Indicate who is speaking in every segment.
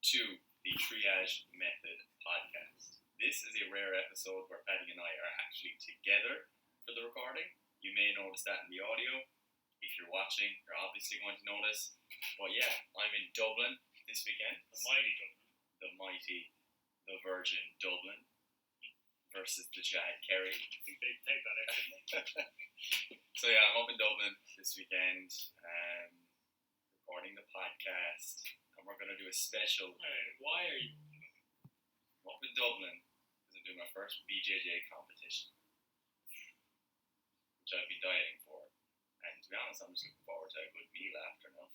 Speaker 1: to the Triage Method podcast. This is a rare episode where Paddy and I are actually together for the recording. You may notice that in the audio. If you're watching, you're obviously going to notice. But yeah, I'm in Dublin this weekend. The Virgin Dublin versus the Jag Kerry.
Speaker 2: I think they take that out, didn't they?
Speaker 1: So yeah, I'm up in Dublin this weekend, recording the podcast, and we're going to do a special.
Speaker 2: Why are you?
Speaker 1: I'm up in Dublin because I'm doing my first BJJ competition, which I've been dieting for. And to be honest, I'm just looking forward to a good meal after now.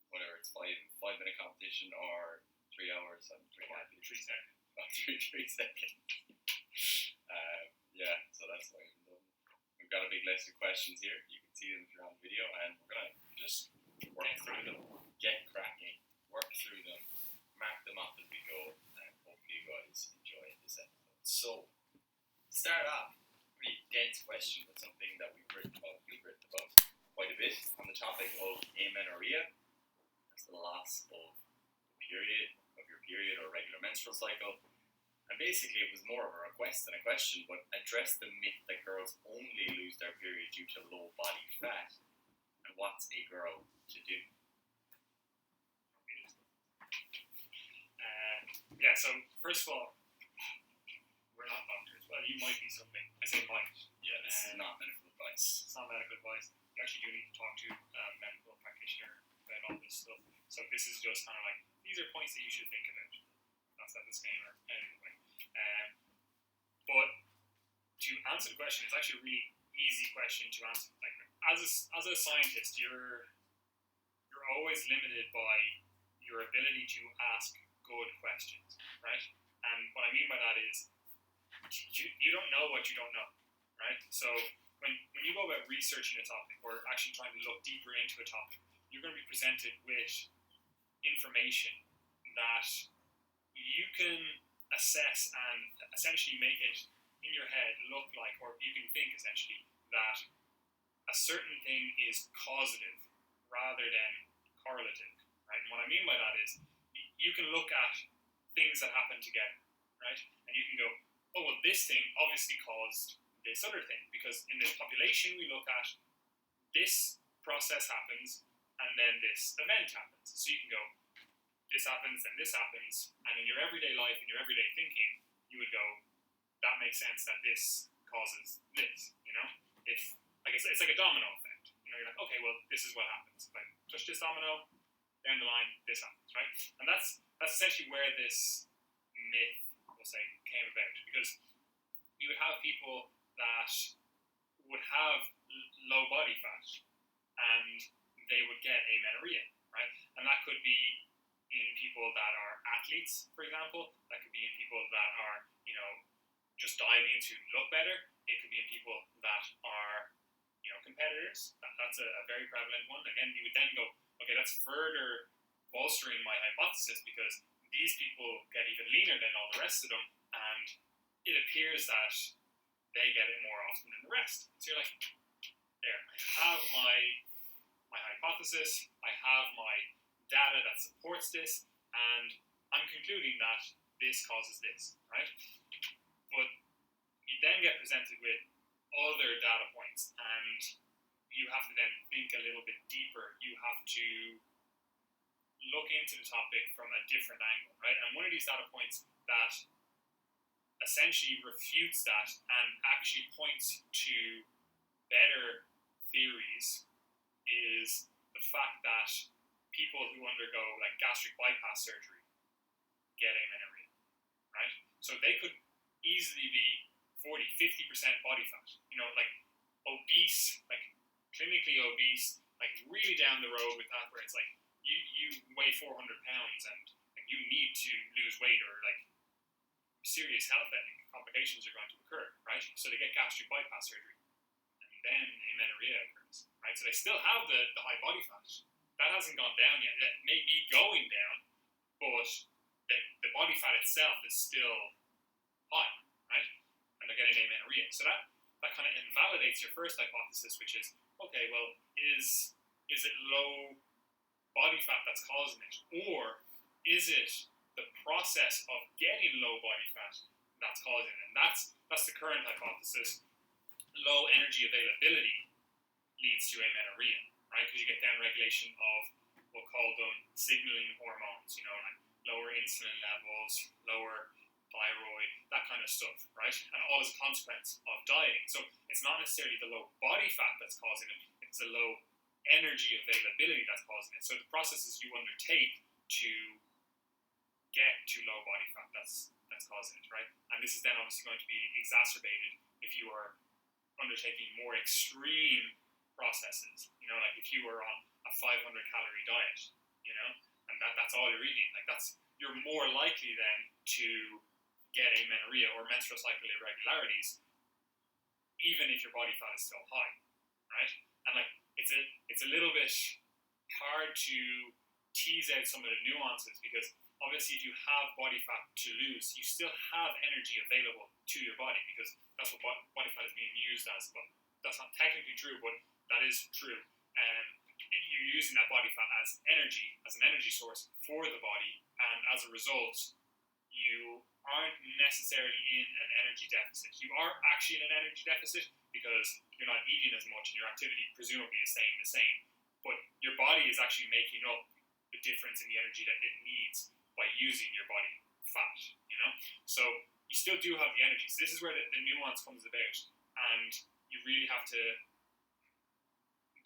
Speaker 1: Whether it's 5-minute competition or 3 hours, I'm pretty happy.
Speaker 2: 3 seconds.
Speaker 1: About 3 seconds. Yeah, so that's why I'm doing. We've got a big list of questions here. You can see them if you're on the video, and we're gonna just work through them, get cracking, work through them, mark them up as we go, and hopefully you guys enjoy this episode. So, start off, pretty dense question, but something that we've written about quite a bit on the topic of amenorrhea. That's the loss of your period or regular menstrual cycle. And basically it was more of a request than a question, but address the myth that girls only lose their period due to low body fat. And what's a girl to do?
Speaker 2: Yeah, so first of all, we're not doctors. Well, you might be something. I say might.
Speaker 1: Yeah, this is not medical advice.
Speaker 2: It's not medical advice. You actually do need to talk to a medical practitioner about all this stuff. So this is just kind of like, these are points that you should think about. That's that disclaimer anyway. But to answer the question, it's actually a really easy question to answer. Like, as a scientist, you're always limited by your ability to ask good questions, right? And what I mean by that is you don't know what you don't know, right? So when you go about researching a topic or actually trying to look deeper into a topic, you're going to be presented with information that you can assess and essentially make it in your head look like, or you can think essentially that a certain thing is causative rather than correlative, right? And what I mean by that is you can look at things that happen together, right? And you can go, oh, well, this thing obviously caused this other thing, because in this population we look at this process happens and then this event happens. So you can go, this happens, then this happens, and in your everyday life, in your everyday thinking, you would go, that makes sense that this causes this, If, like it's like a domino effect. You're like, okay, well, this is what happens. If I touch this domino, down the line, this happens, right? And that's essentially where this myth, we'll say, came about, because you would have people that would have low body fat, and they would get amenorrhea, right? And that could be in people that are athletes, for example. That could be in people that are, just dieting to look better. It could be in people that are, competitors. That's a very prevalent one. Again, you would then go, okay, that's further bolstering my hypothesis, because these people get even leaner than all the rest of them, and it appears that they get it more often than the rest. So you're like, there, I have my hypothesis, I have my data that supports this, and I'm concluding that this causes this, right? But you then get presented with other data points, and you have to then think a little bit deeper. You have to look into the topic from a different angle, right? And one of these data points that essentially refutes that and actually points to better theories is the fact that people who undergo like gastric bypass surgery get amenorrhea, right? So they could easily be 40-50% body fat, like obese, like clinically obese, like really down the road with that, where it's like you weigh 400 pounds and like, you need to lose weight, or like serious health complications are going to occur, right? So they get gastric bypass surgery, and then amenorrhea occurs, right? So they still have the high body fat. That hasn't gone down yet. It may be going down, but the body fat itself is still high, right? And they're getting amenorrhea. So that kind of invalidates your first hypothesis, which is, okay, well, is it low body fat that's causing it, or is it the process of getting low body fat that's causing it? And that's the current hypothesis. Low energy availability leads to amenorrhea, right? Because you get down regulation of, we'll call them signaling hormones, like lower insulin levels, lower thyroid, that kind of stuff, right? And all as a consequence of dieting. So it's not necessarily the low body fat that's causing it, it's the low energy availability that's causing it. So the processes you undertake to get to low body fat that's causing it, right? And this is then obviously going to be exacerbated if you are undertaking more extreme processes, like if you were on a 500 calorie diet, and that's all you're eating, you're more likely then to get amenorrhea or menstrual cycle irregularities, even if your body fat is still high, right? And it's a little bit hard to tease out some of the nuances, because obviously if you have body fat to lose, you still have energy available to your body, because that's what body fat is being used as. But that's not technically true, but that is true. You're using that body fat as an energy source for the body, and as a result, you aren't necessarily in an energy deficit. You are actually in an energy deficit because you're not eating as much and your activity presumably is staying the same. But your body is actually making up the difference in the energy that it needs by using your body fat, So you still do have the energy. So this is where the nuance comes about, and you really have to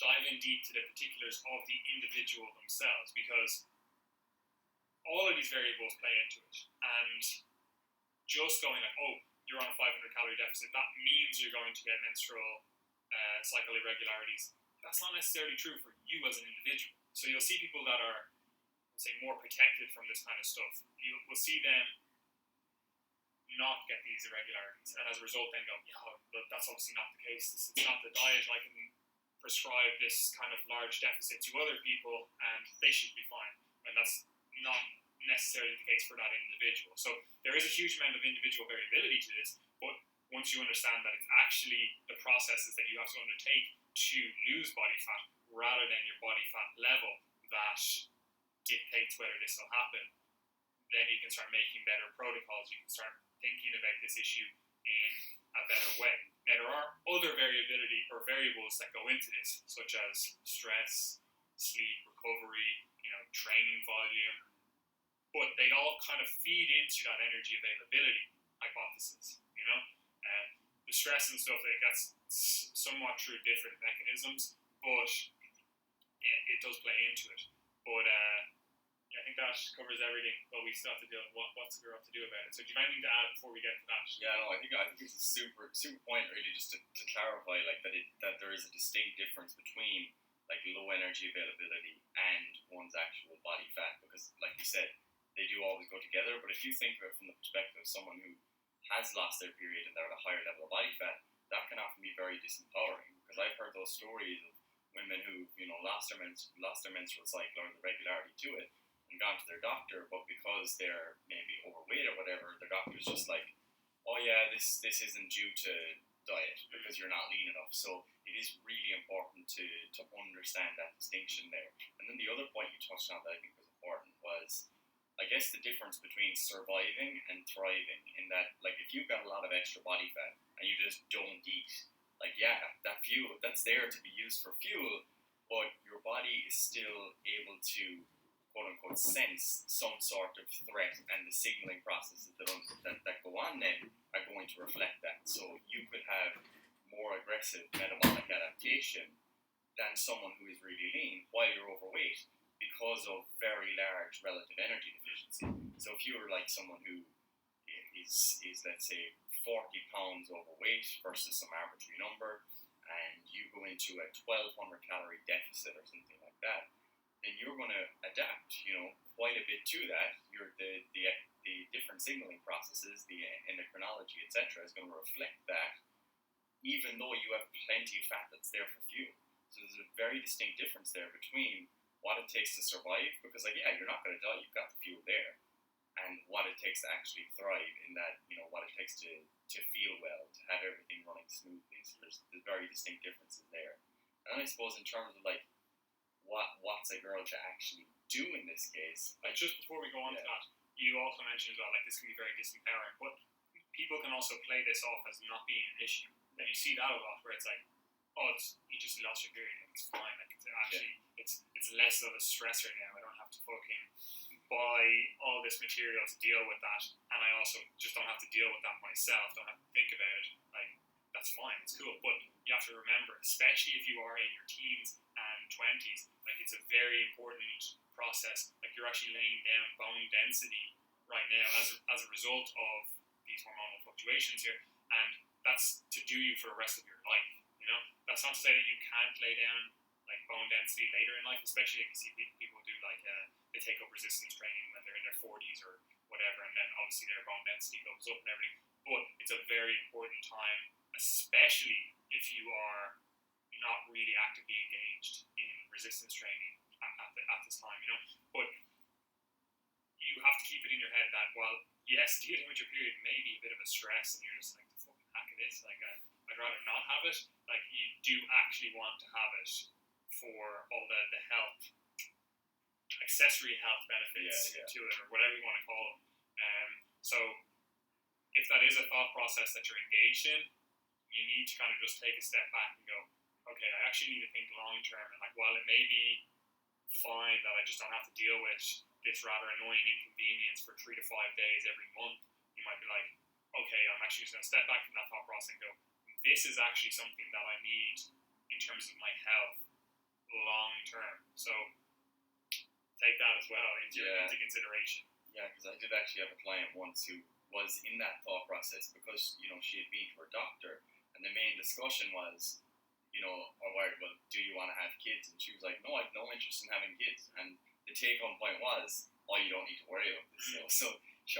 Speaker 2: dive in deep to the particulars of the individual themselves, because all of these variables play into it. And just going you're on a 500 calorie deficit, that means you're going to get menstrual cycle irregularities. That's not necessarily true for you as an individual. So you'll see people that are, say, more protected from this kind of stuff. You will see them not get these irregularities, and as a result then go, but that's obviously not the case. It's not the diet. I can prescribe this kind of large deficit to other people and they should be fine. And that's not necessarily the case for that individual. So there is a huge amount of individual variability to this, but once you understand that it's actually the processes that you have to undertake to lose body fat rather than your body fat level that dictates whether this will happen, then you can start making better protocols. You can start thinking about this issue in a better way. Now, there are other variability or variables that go into this, such as stress, sleep, recovery, training volume, but they all kind of feed into that energy availability hypothesis, the stress and stuff, that's somewhat through different mechanisms, but it does play into it. But I think that covers everything. But we still have to do what's there to do about it. So do you have anything to add before we get to that?
Speaker 1: Yeah, no, I think it's a super point really, just to clarify that there is a distinct difference between low energy availability and one's actual body fat, because like you said, they do always go together. But if you think of it from the perspective of someone who has lost their period and they're at a higher level of body fat, that can often be very disempowering, because I've heard those stories of women who lost their menstrual cycle or the regularity to it and gone to their doctor, but because they're maybe overweight or whatever, their doctor's just like, oh yeah, this isn't due to diet because you're not lean enough. So it is really important to understand that distinction there. And then the other point you touched on that I think was important was, I guess, the difference between surviving and thriving, in that if you've got a lot of extra body fat and you just don't eat, that fuel, that's there to be used for fuel, but your body is still able to, quote unquote, sense some sort of threat, and the signaling processes that go on then are going to reflect that. So you could have more aggressive metabolic adaptation than someone who is really lean while you're overweight, because of very large relative energy deficiency. So if you're someone who is let's say 40 pounds overweight versus some arbitrary number, and you go into a 1200 calorie deficit or something like that, then you're going to adapt, quite a bit to that. The different signaling processes, the endocrinology, etc., is going to reflect that, even though you have plenty of fat that's there for fuel. So there's a very distinct difference there between what it takes to survive, because you're not going to die, you've got the fuel there, and what it takes to actually thrive, in that, what it takes to feel well, to have everything running smoothly. So there's very distinct differences there. And then I suppose in terms of what's a girl to actually do in this case?
Speaker 2: Like, just before we go on to that, you also mentioned as well, like, this can be very disempowering, but people can also play this off as not being an issue. And you see that a lot, where it's like, oh, you just lost your period, like, it's fine. Like, it's actually, it's less of a stressor now. I don't have to fucking buy all this material to deal with that, and I also just don't have to deal with that myself. Don't have to think about it. Like, that's fine, it's cool. But you have to remember, especially if you are in your teens and 20s, like, it's a very important process. Like, you're actually laying down bone density right now as a result of these hormonal fluctuations here, and that's to do you for the rest of your life. You know, that's not to say that you can't lay down like bone density later in life, especially if you see people do like they take up resistance training when they're in their 40s or whatever, and then obviously their bone density goes up and everything. But it's a very important time, especially if you are not really actively engaged in resistance training at this time, you know. But you have to keep it in your head that, while yes, dealing with your period may be a bit of a stress, and you're just like, the fucking heck it is, like, I'd rather not have it. Like, you do actually want to have it for all the health, accessory health benefits to it, or whatever you want to call them. So if that is a thought process that you're engaged in, you need to kind of just take a step back and go, okay, I actually need to think long term. And like, while it may be fine that I just don't have to deal with this rather annoying inconvenience for 3 to 5 days every month, you might be like, okay, I'm actually just going to step back from that thought process and go, this is actually something that I need in terms of my health long term. So take that as well into consideration.
Speaker 1: Yeah, because I did actually have a client once who was in that thought process because, you know, she had been to her doctor, and the main discussion was, you know, well, do you want to have kids? And she was like, no, I have no interest in having kids. And the take-home point was, oh, you don't need to worry about this. So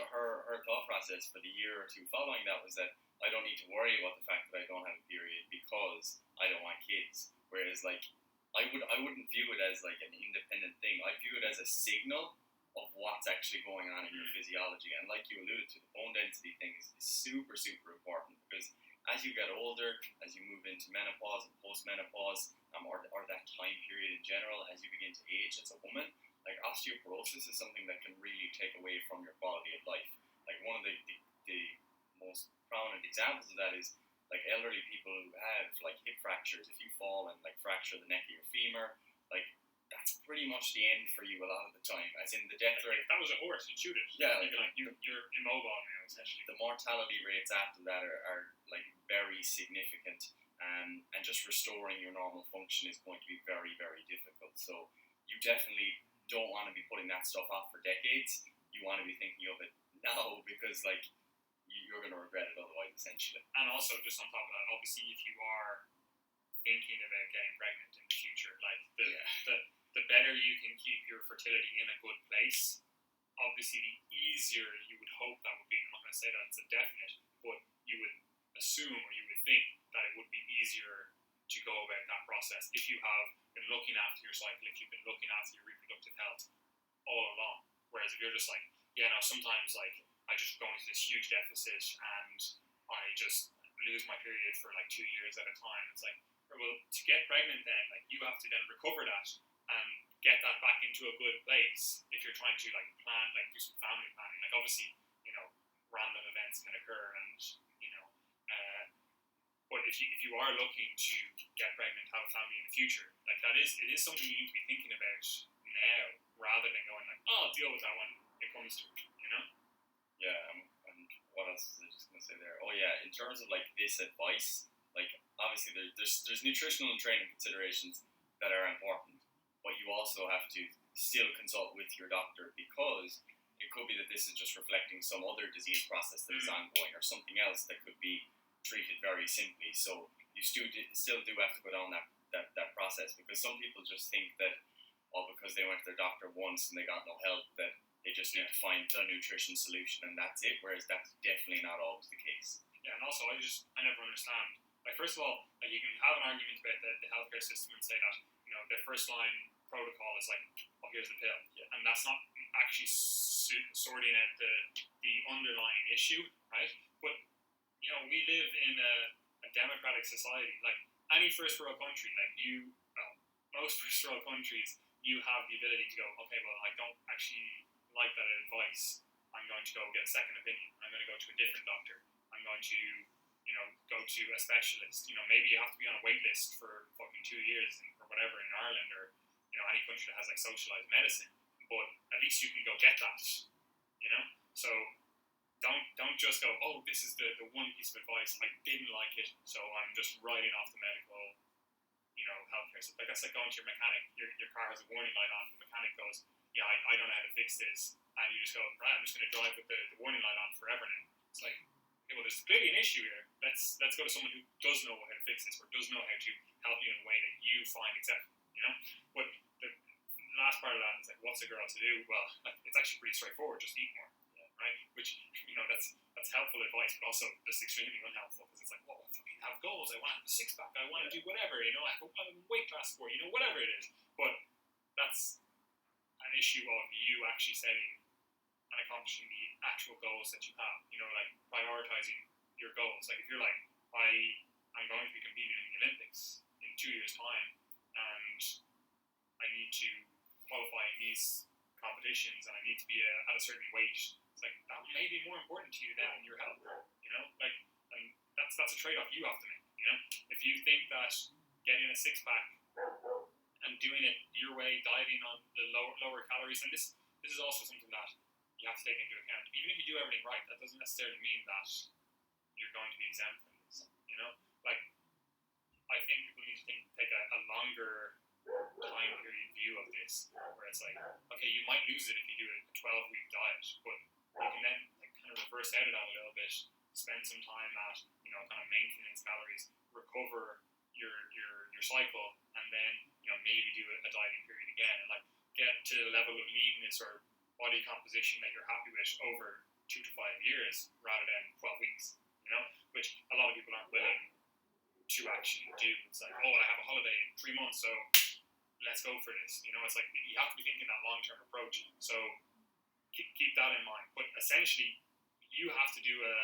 Speaker 1: her thought process for the year or two following that was that I don't need to worry about the fact that I don't have a period because I don't want kids. Whereas, like, I wouldn't view it as like an independent thing. I view it as a signal of what's actually going on in your physiology. And like you alluded to, the bone density thing is super, super important, because as you get older, as you move into menopause and post-menopause, or that time period in general, as you begin to age as a woman, like, osteoporosis is something that can really take away from your quality of life. Like, one of the most prominent examples of that is like elderly people who have like hip fractures. If you fall and like fracture the neck of your femur, like, that's pretty much the end for you a lot of the time. As in, the death rate.
Speaker 2: If that was a horse, you'd shoot it.
Speaker 1: Yeah,
Speaker 2: you're immobile now, essentially.
Speaker 1: The mortality rates after that are like very significant, and just restoring your normal function is going to be very, very difficult. So you definitely don't want to be putting that stuff off for decades. You want to be thinking of it now, because like, you're going to regret it otherwise, essentially.
Speaker 2: And also, just on top of that, obviously, if you are thinking about getting pregnant in the future, like, the better you can keep your fertility in a good place, obviously the easier you would hope that would be. I'm not going to say that it's a definite, but you would assume, or you would think, that it would be easier to go about that process if you have been looking after your cycle, if you've been looking after your reproductive health all along. Whereas if you're just like, yeah, no, sometimes like I just go into this huge deficit and I just lose my period for like 2 years at a time. It's like, well, to get pregnant then, like, you have to then recover that and get that back into a good place if you're trying to like plan, like, do some family planning. Like, obviously, you know, random events can occur, and you know, but if you are looking to get pregnant, have a family in the future, like, it is something you need to be thinking about now, rather than going like, oh, I'll deal with that when it comes to it, you know?
Speaker 1: Yeah, and what else was I just going to say there? Oh yeah, in terms of like this advice, like, obviously there's nutritional and training considerations that are important, but you also have to still consult with your doctor, because it could be that this is just reflecting some other disease process that is ongoing, or something else that could be treated very simply. So you still do have to go down that process, because some people just think that, well, because they went to their doctor once and they got no help, that they just need to find the nutrition solution and that's it, whereas that's definitely not always the case.
Speaker 2: Yeah, and also I never understand. Like, first of all, like, you can have an argument about the healthcare system and say that, you know, the first line protocol is like, oh, here's the pill, and that's not actually sorting out the underlying issue, right? But you know, we live in a democratic society. Like, any first world country, like, most first world countries, you have the ability to go, okay, well, I don't actually like that advice. I'm going to go get a second opinion. I'm going to go to a different doctor. I'm going to, go to a specialist. Maybe you have to be on a wait list for fucking 2 years or whatever in Ireland or, any country that has like socialized medicine. But at least you can go get that, So don't just go, oh, this is the one piece of advice. I didn't like it, so I'm just writing off the medical healthcare. So like that's like going to your mechanic. Your car has a warning light on. The mechanic goes, yeah, I don't know how to fix this, and you just go, right, I'm just going to drive with the warning light on forever now. It's like, okay, well, there's clearly an issue here. Let's go to someone who does know how to fix this or does know how to help you in a way that you find acceptable. But the last part of that is like, what's a girl to do? Well, it's actually pretty straightforward. Just eat more, right? Which that's helpful advice, but also just extremely unhelpful because it's like, well, I have goals. I want to have a six pack. I want to do whatever. I have a weight class sport. Whatever it is. But that's an issue of you actually setting and accomplishing the actual goals that you have. Like prioritizing your goals. Like if you're like, I'm going to be competing in the Olympics in 2 years' time, and I need to qualify in these competitions, and I need to be at a certain weight. It's like that may be more important to you than your health. And that's a trade-off you have to make. If you think that getting a six pack and doing it your way, dieting on the lower calories, and this is also something that you have to take into account. Even if you do everything right, that doesn't necessarily mean that you're going to be exempt from this. Like I think people need to take a longer time period view of this, where it's like, okay, you might lose it if you do a 12-week diet, but you can then kind of reverse out of that a little bit, spend some time at kind of maintenance calories, recover your cycle, and then maybe do a dieting period again, and like get to the level of leanness or body composition that you're happy with over 2 to 5 years rather than 12 weeks. Which a lot of people aren't willing to actually do. It's like, oh, I have a holiday in 3 months, so let's go for this. It's like you have to be thinking that long-term approach. So keep that in mind. But essentially, you have to do a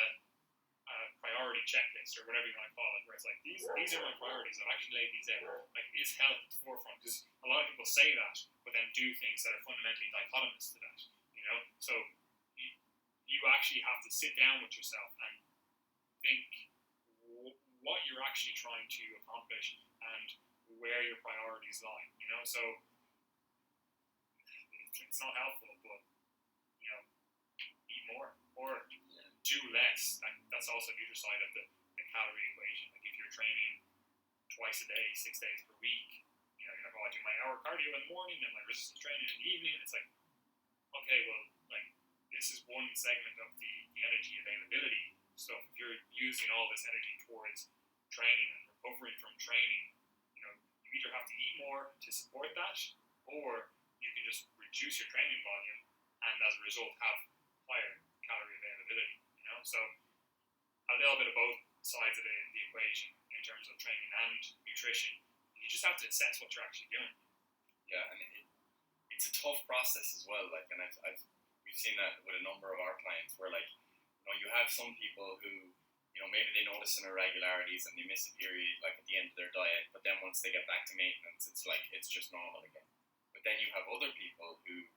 Speaker 2: priority checklist or whatever you want to call it, where it's like these are my priorities. I've actually laid these out. Like, is health at the forefront? Because a lot of people say that, but then do things that are fundamentally dichotomous to that. So you actually have to sit down with yourself and think what you're actually trying to accomplish and where your priorities lie. So it's not helpful, but eat more or do less. That's also the other side of the calorie equation. Like if you're training twice a day, 6 days per week, you're like, oh, I do my hour cardio in the morning and my resistance training in the evening. It's like, okay, well, like this is one segment of the energy availability stuff. If you're using all this energy towards training and recovering from training, you either have to eat more to support that, or you can just reduce your training volume and as a result have higher calorie availability. So a little bit of both sides of the equation in terms of training and nutrition. You just have to assess what you're actually doing.
Speaker 1: Yeah, and it's a tough process as well. Like, and we've seen that with a number of our clients, where like, you have some people who, maybe they notice some irregularities and they miss a period, like at the end of their diet, but then once they get back to maintenance, it's like it's just normal again. But then you have other people who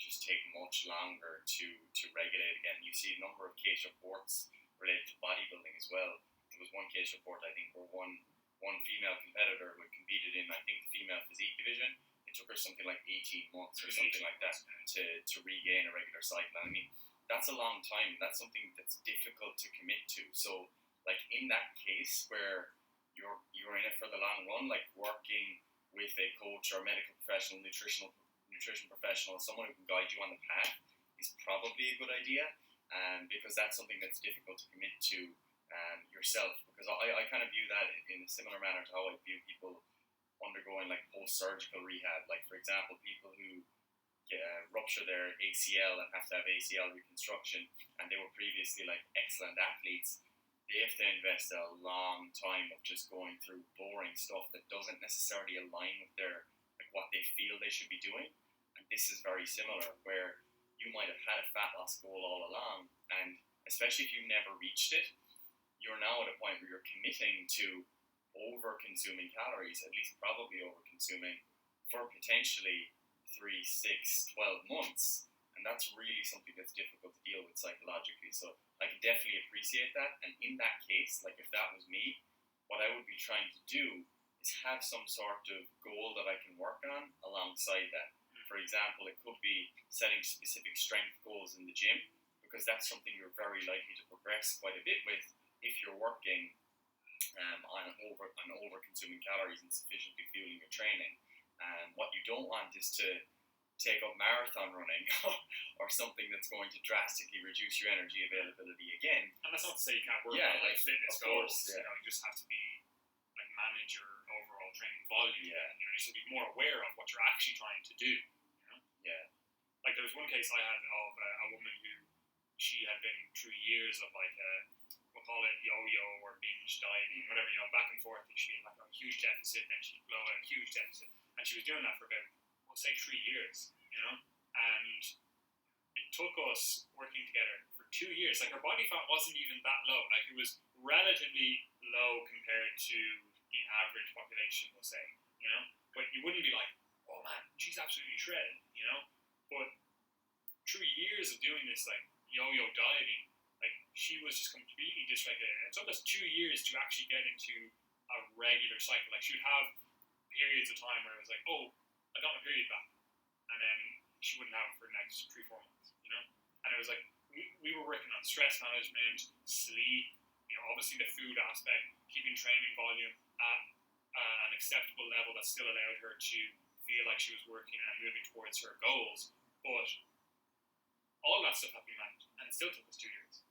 Speaker 1: just take much longer to regulate again. You see a number of case reports related to bodybuilding as well. There was one case report, I think, where one female competitor who competed in, I think, the female physique division. It took her something like 18 months or something like that to regain a regular cycle. And I mean, that's a long time. That's something that's difficult to commit to. So, like in that case where you're in it for the long run, like working with a coach or a medical professional, nutrition professional, someone who can guide you on the path is probably a good idea, because that's something that's difficult to commit to yourself. Because I kind of view that in a similar manner to how I view people undergoing like post-surgical rehab. Like for example, people who rupture their ACL and have to have ACL reconstruction, and they were previously like excellent athletes. They have to invest a long time of just going through boring stuff that doesn't necessarily align with their what they feel they should be doing. And this is very similar, where you might have had a fat loss goal all along, and especially if you never reached it, you're now at a point where you're committing to over consuming calories, at least probably over consuming, for potentially 3, 6, 12 months. And that's really something that's difficult to deal with psychologically. So I can definitely appreciate that. And in that case, like if that was me, what I would be trying to do is have some sort of goal that I can work on alongside that. For example, it could be setting specific strength goals in the gym, because that's something you're very likely to progress quite a bit with if you're working on over consuming calories and sufficiently fueling your training. What you don't want is to take up marathon running or something that's going to drastically reduce your energy availability again.
Speaker 2: And that's not to say you can't work on like fitness goals.
Speaker 1: Yeah.
Speaker 2: You just have to be like manage your overall training volume.
Speaker 1: Yeah.
Speaker 2: You should be more aware of what you're actually trying to do.
Speaker 1: Yeah.
Speaker 2: Like there was one case I had of a woman who she had been through years of like we'll call it yo-yo or binge dieting, whatever, back and forth. And she'd be in like a huge deficit, then she'd blow a huge deficit, and she was doing that for about, we'll say, 3 years. And it took us working together for 2 years. Like her body fat wasn't even that low. Like it was relatively low compared to the average population, we'll say. But you wouldn't be like, oh man, she's absolutely shredded. But through years of doing this like yo-yo dieting, like she was just completely dysregulated. It took us 2 years to actually get into a regular cycle. Like she would have periods of time where it was like, oh, I got my period back, and then she wouldn't have it for the next 3-4 months. And it was like we were working on stress management, sleep, obviously the food aspect, keeping training volume at an acceptable level that still allowed her to feel like she was working and moving towards her goals. But all that stuff had to be managed, and it still took us 2 years.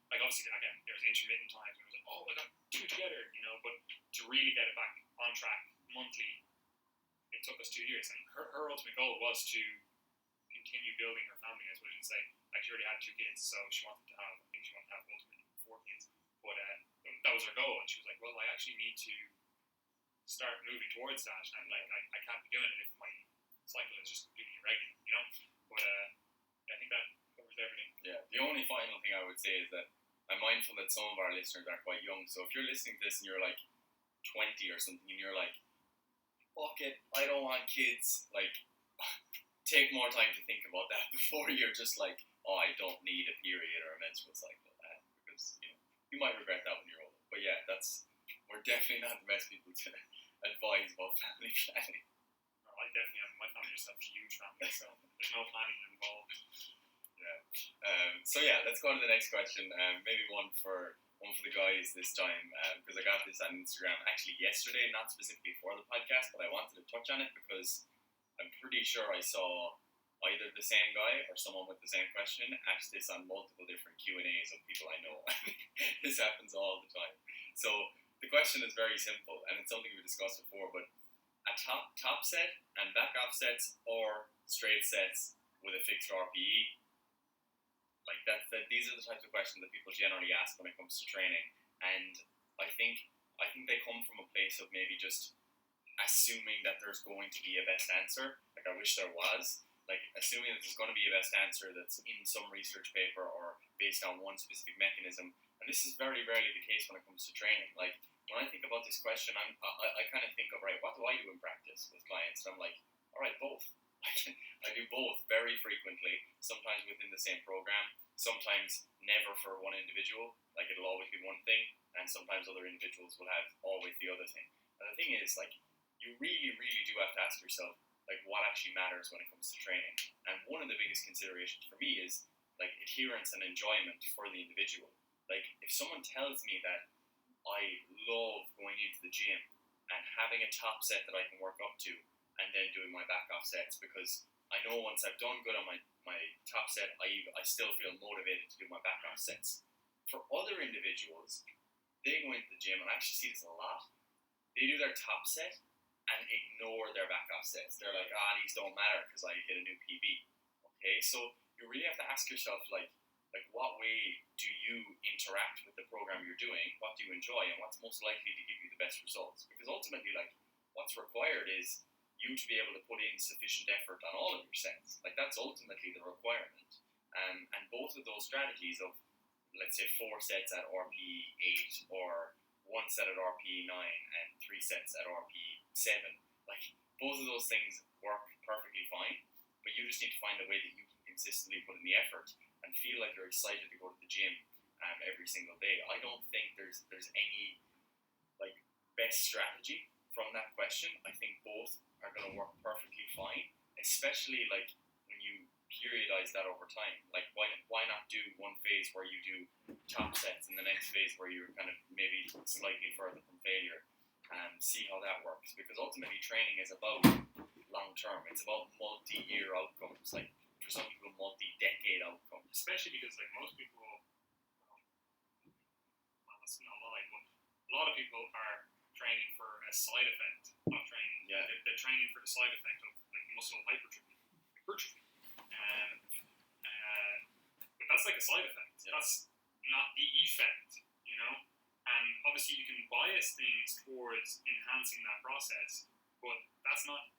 Speaker 2: Like obviously again, there was intermittent times where it was like, oh, I got 2 together, but to really get it back on track monthly, it took us 2 years. And her ultimate goal was to continue building her family, as we should say. Like she already had 2 kids, so she wanted to have, I think she wanted to have ultimately 4 kids. But that was her goal, and she was like, well, I actually need to start moving towards that, and like I can't be doing it if my cycle is just completely irregular. But I think that covers everything.
Speaker 1: Yeah. The only final thing I would say is that I'm mindful that some of our listeners are quite young. So if you're listening to this and you're like 20 or something, and you're like, fuck it, I don't want kids, like, take more time to think about that before you're just like, oh, I don't need a period or a menstrual cycle, because you might regret that when you're older. But yeah, we're definitely not the best people to advise about family planning.
Speaker 2: No, I definitely am. My family just have huge family, so there's no planning involved.
Speaker 1: Yeah. So yeah, let's go on to the next question. Maybe one for the guys this time, because I got this on Instagram actually yesterday, not specifically for the podcast, but I wanted to touch on it because I'm pretty sure I saw either the same guy or someone with the same question ask this on multiple different Q&As of people I know. This happens all the time. So the question is very simple, and it's something we discussed before, but a top set and back off sets or straight sets with a fixed RPE, like that these are the types of questions that people generally ask when it comes to training. And I think they come from a place of maybe just assuming that there's going to be a best answer. Like I wish there was. Like assuming that there's going to be a best answer that's in some research paper or based on one specific mechanism. And this is very rarely the case when it comes to training. Like when I think about this question, I kind of think of, right, what do I do in practice with clients? And I'm like, all right, both. I do both very frequently, sometimes within the same program, sometimes never for one individual, like it'll always be one thing, and sometimes other individuals will have always the other thing. And the thing is, like, you really, really do have to ask yourself, like, what actually matters when it comes to training. And one of the biggest considerations for me is, like, adherence and enjoyment for the individual. Like, if someone tells me that I love going into the gym and having a top set that I can work up to, and then doing my back off sets, because I know once I've done good on my top set, I still feel motivated to do my back off sets. For other individuals, they go into the gym, and I actually see this a lot, they do their top set and ignore their back off sets. They're like, these don't matter because I hit a new PB. Okay, so you really have to ask yourself, like what way do you interact with the program you're doing? What do you enjoy, and what's most likely to give you the best results? Because ultimately, like, what's required is you to be able to put in sufficient effort on all of your sets. Like, that's ultimately the requirement. And both of those strategies of, let's say, 4 sets at RP 8 or 1 set at RP 9 and 3 sets at RP 7, like, both of those things work perfectly fine, but you just need to find a way that you can consistently put in the effort and feel like you're excited to go to the gym every single day. I don't think there's any like best strategy from that question. I think both are going to work perfectly fine, especially like when you periodize that over time. Like why not do one phase where you do top sets and the next phase where you're kind of maybe slightly further from failure and see how that works, because ultimately training is about long term. It's about multi-year outcomes, like for some people multi-decade outcomes.
Speaker 2: Especially because like most people, well, that's not a lie, but a lot of people are training for a side effect of training.
Speaker 1: Yeah.
Speaker 2: They're training for the side effect of like muscle hypertrophy. But that's like a side effect.
Speaker 1: Yeah.
Speaker 2: That's not the effect, you know? And obviously you can bias things towards enhancing that process, but that's not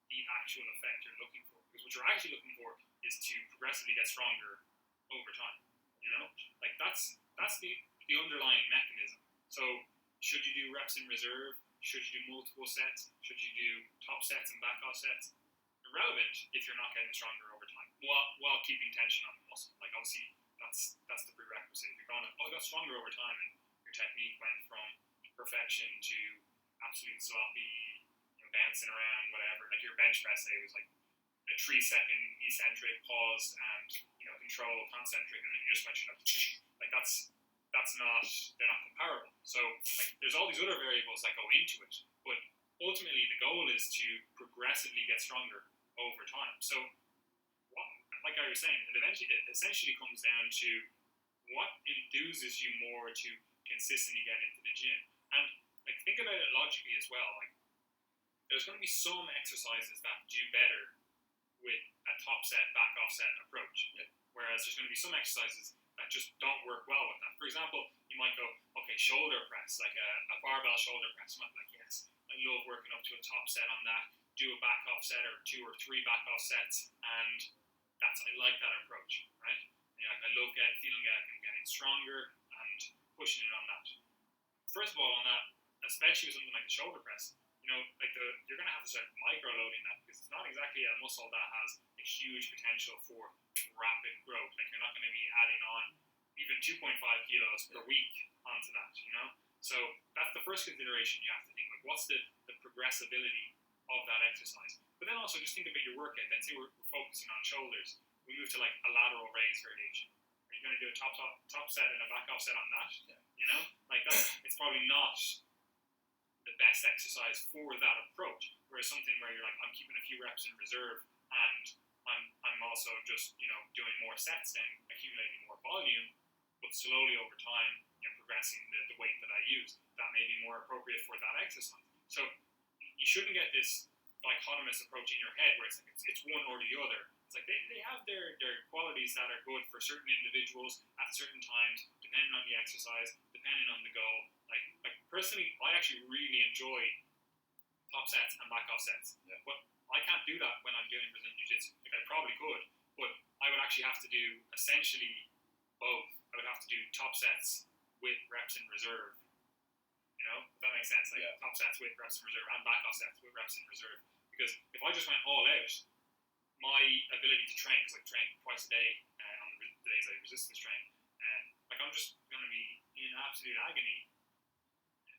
Speaker 2: the actual effect you're looking for. Because what you're actually looking for is to progressively get stronger over time, you know? Like that's the underlying mechanism. So should you do reps in reserve? Should you do multiple sets? Should you do top sets and back off sets? Irrelevant if you're not getting stronger over time while keeping tension on the muscle. Like obviously that's the prerequisite. If you're going, I got stronger over time and your technique went from perfection to absolute sloppy, bouncing around, whatever. Like your bench press, say, was like a 3-second eccentric pause and control concentric, and then you just went like that's not, they're not comparable. So like there's all these other variables that go into it, but ultimately the goal is to progressively get stronger over time. So like I was saying, it essentially comes down to what enthuses you more to consistently get into the gym. And like think about it logically as well. Like there's going to be some exercises that do better with a top set, back off set approach.
Speaker 1: Yeah.
Speaker 2: Whereas there's going to be some exercises that just don't work well with that. For example, you might go, okay, shoulder press, like a barbell shoulder press. You might be like, yes, I love working up to a top set on that. Do a back off set or 2 or 3 back off sets, and I like that approach, right? I love feeling like I'm getting stronger and pushing it on that. First of all, on that, especially with something like the shoulder press, you're going to have to start micro-loading that, because it's not exactly a muscle that has a huge potential for rapid growth. Like you're not going to be adding on even 2.5 kilos per week onto that, So that's the first consideration you have to think, like what's the progressibility of that exercise. But then also just think about your workout. Then say we're focusing on shoulders. We move to like a lateral raise variation. Are you going to do a top set and a back off set on that?
Speaker 1: Yeah.
Speaker 2: Like it's probably not the best exercise for that approach. Whereas something where you're like, I'm keeping a few reps in reserve and I'm also just doing more sets and accumulating more volume, but slowly over time progressing the weight that I use. That may be more appropriate for that exercise. So you shouldn't get this dichotomous approach in your head where it's like it's one or the other. It's like they have their qualities that are good for certain individuals at certain times, depending on the exercise, depending on the goal. Like personally, I actually really enjoy top sets and back off sets.
Speaker 1: Yeah.
Speaker 2: But I can't do that when I'm doing Brazilian Jiu-Jitsu. Like I probably could, but I would actually have to do essentially both. I would have to do top sets with reps in reserve. If that makes sense. Like top sets with reps in reserve and back off sets with reps in reserve. Because if I just went all out, my ability to train, because I train twice a day on the days I resistance train, I'm just going to be in absolute agony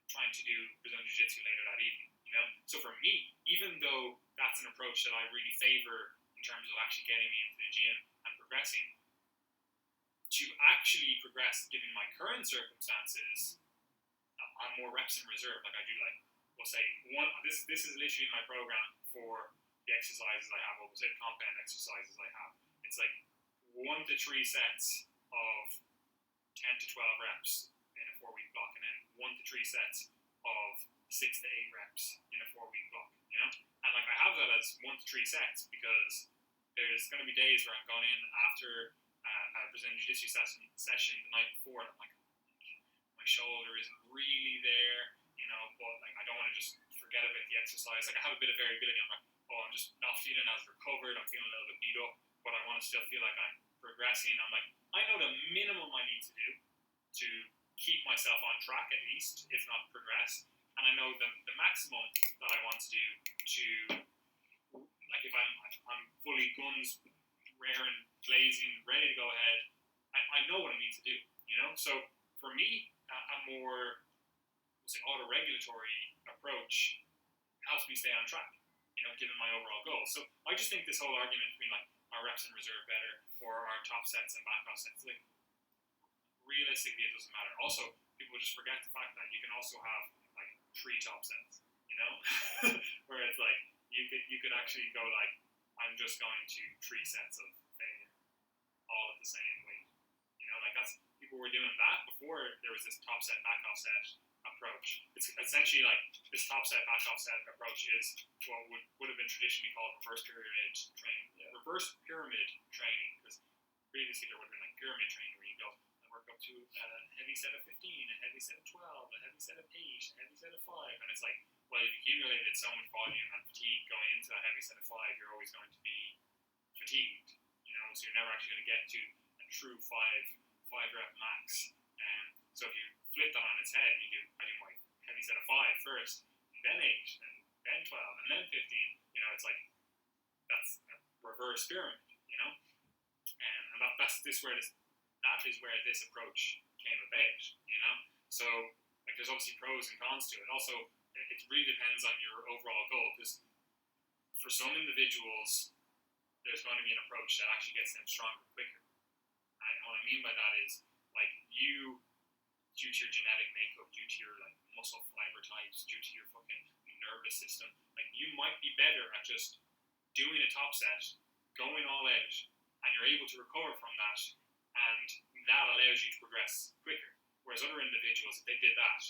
Speaker 2: trying to do Brazilian Jiu-Jitsu later that evening. So for me, even though that's an approach that I really favor in terms of actually getting me into the gym and progressing, to actually progress given my current circumstances, I'm more reps in reserve. Like I do, we'll say this is literally my program for the exercises I have, or we'll say the compound exercises I have. It's like 1 to 3 sets of 10 to 12 reps in a 4-week block, and then 1 to 3 sets of 6 to 8 reps in a 4-week block, And like I have that as 1 to 3 sets because there's going to be days where I'm going in after a Brazilian Jiu-Jitsu session the night before, and I'm like, my shoulder isn't really there, but like I don't want to just forget about the exercise. Like I have a bit of variability. I'm like, I'm just not feeling as recovered. I'm feeling a little bit beat up, but I want to still feel like I'm progressing. I'm like, I know the minimum I need to do to keep myself on track at least, if not progress. and I know the maximum that I want to do to, like, if I'm fully guns raring, blazing, ready to go ahead, I know what I need to do, you know. So for me, a more auto-regulatory approach helps me stay on track, you know, given my overall goals. So I just think this whole argument between like our reps in reserve better or our top sets and back off sets, like realistically it doesn't matter. Also, people just forget the fact that you can also have like 3 top sets, you know, where it's like you could actually go like, I'm just going to 3 sets of failure, all at the same weight, you know, like that's people were doing that before there was this top set back off set approach. It's essentially like this top set back off set approach is what would have been traditionally called reverse pyramid training. Yeah. Reverse pyramid training, because previously there would have been like pyramid training where you go and work up to a heavy set of 15, a heavy set of 12, a heavy set of 8, a heavy set of 5, and it's like, well, if you accumulated so much volume and fatigue going into that heavy set of 5, you're always going to be fatigued, you know, so you're never actually going to get to a true 5 rep max. So if you flip that on its head, I do my heavy set of 5 first, and then 8, and then 12, and then 15. You know, it's like that's a reverse pyramid. You know, and that is where this approach came about. You know, so like there's obviously pros and cons to it. Also, it really depends on your overall goal. Because for some individuals, there's going to be an approach that actually gets them stronger quicker. And what I mean by that is like you, due to your genetic makeup, due to your like muscle fiber types, due to your fucking nervous system, like you might be better at just doing a top set, going all out, and you're able to recover from that, and that allows you to progress quicker. Whereas other individuals, if they did that,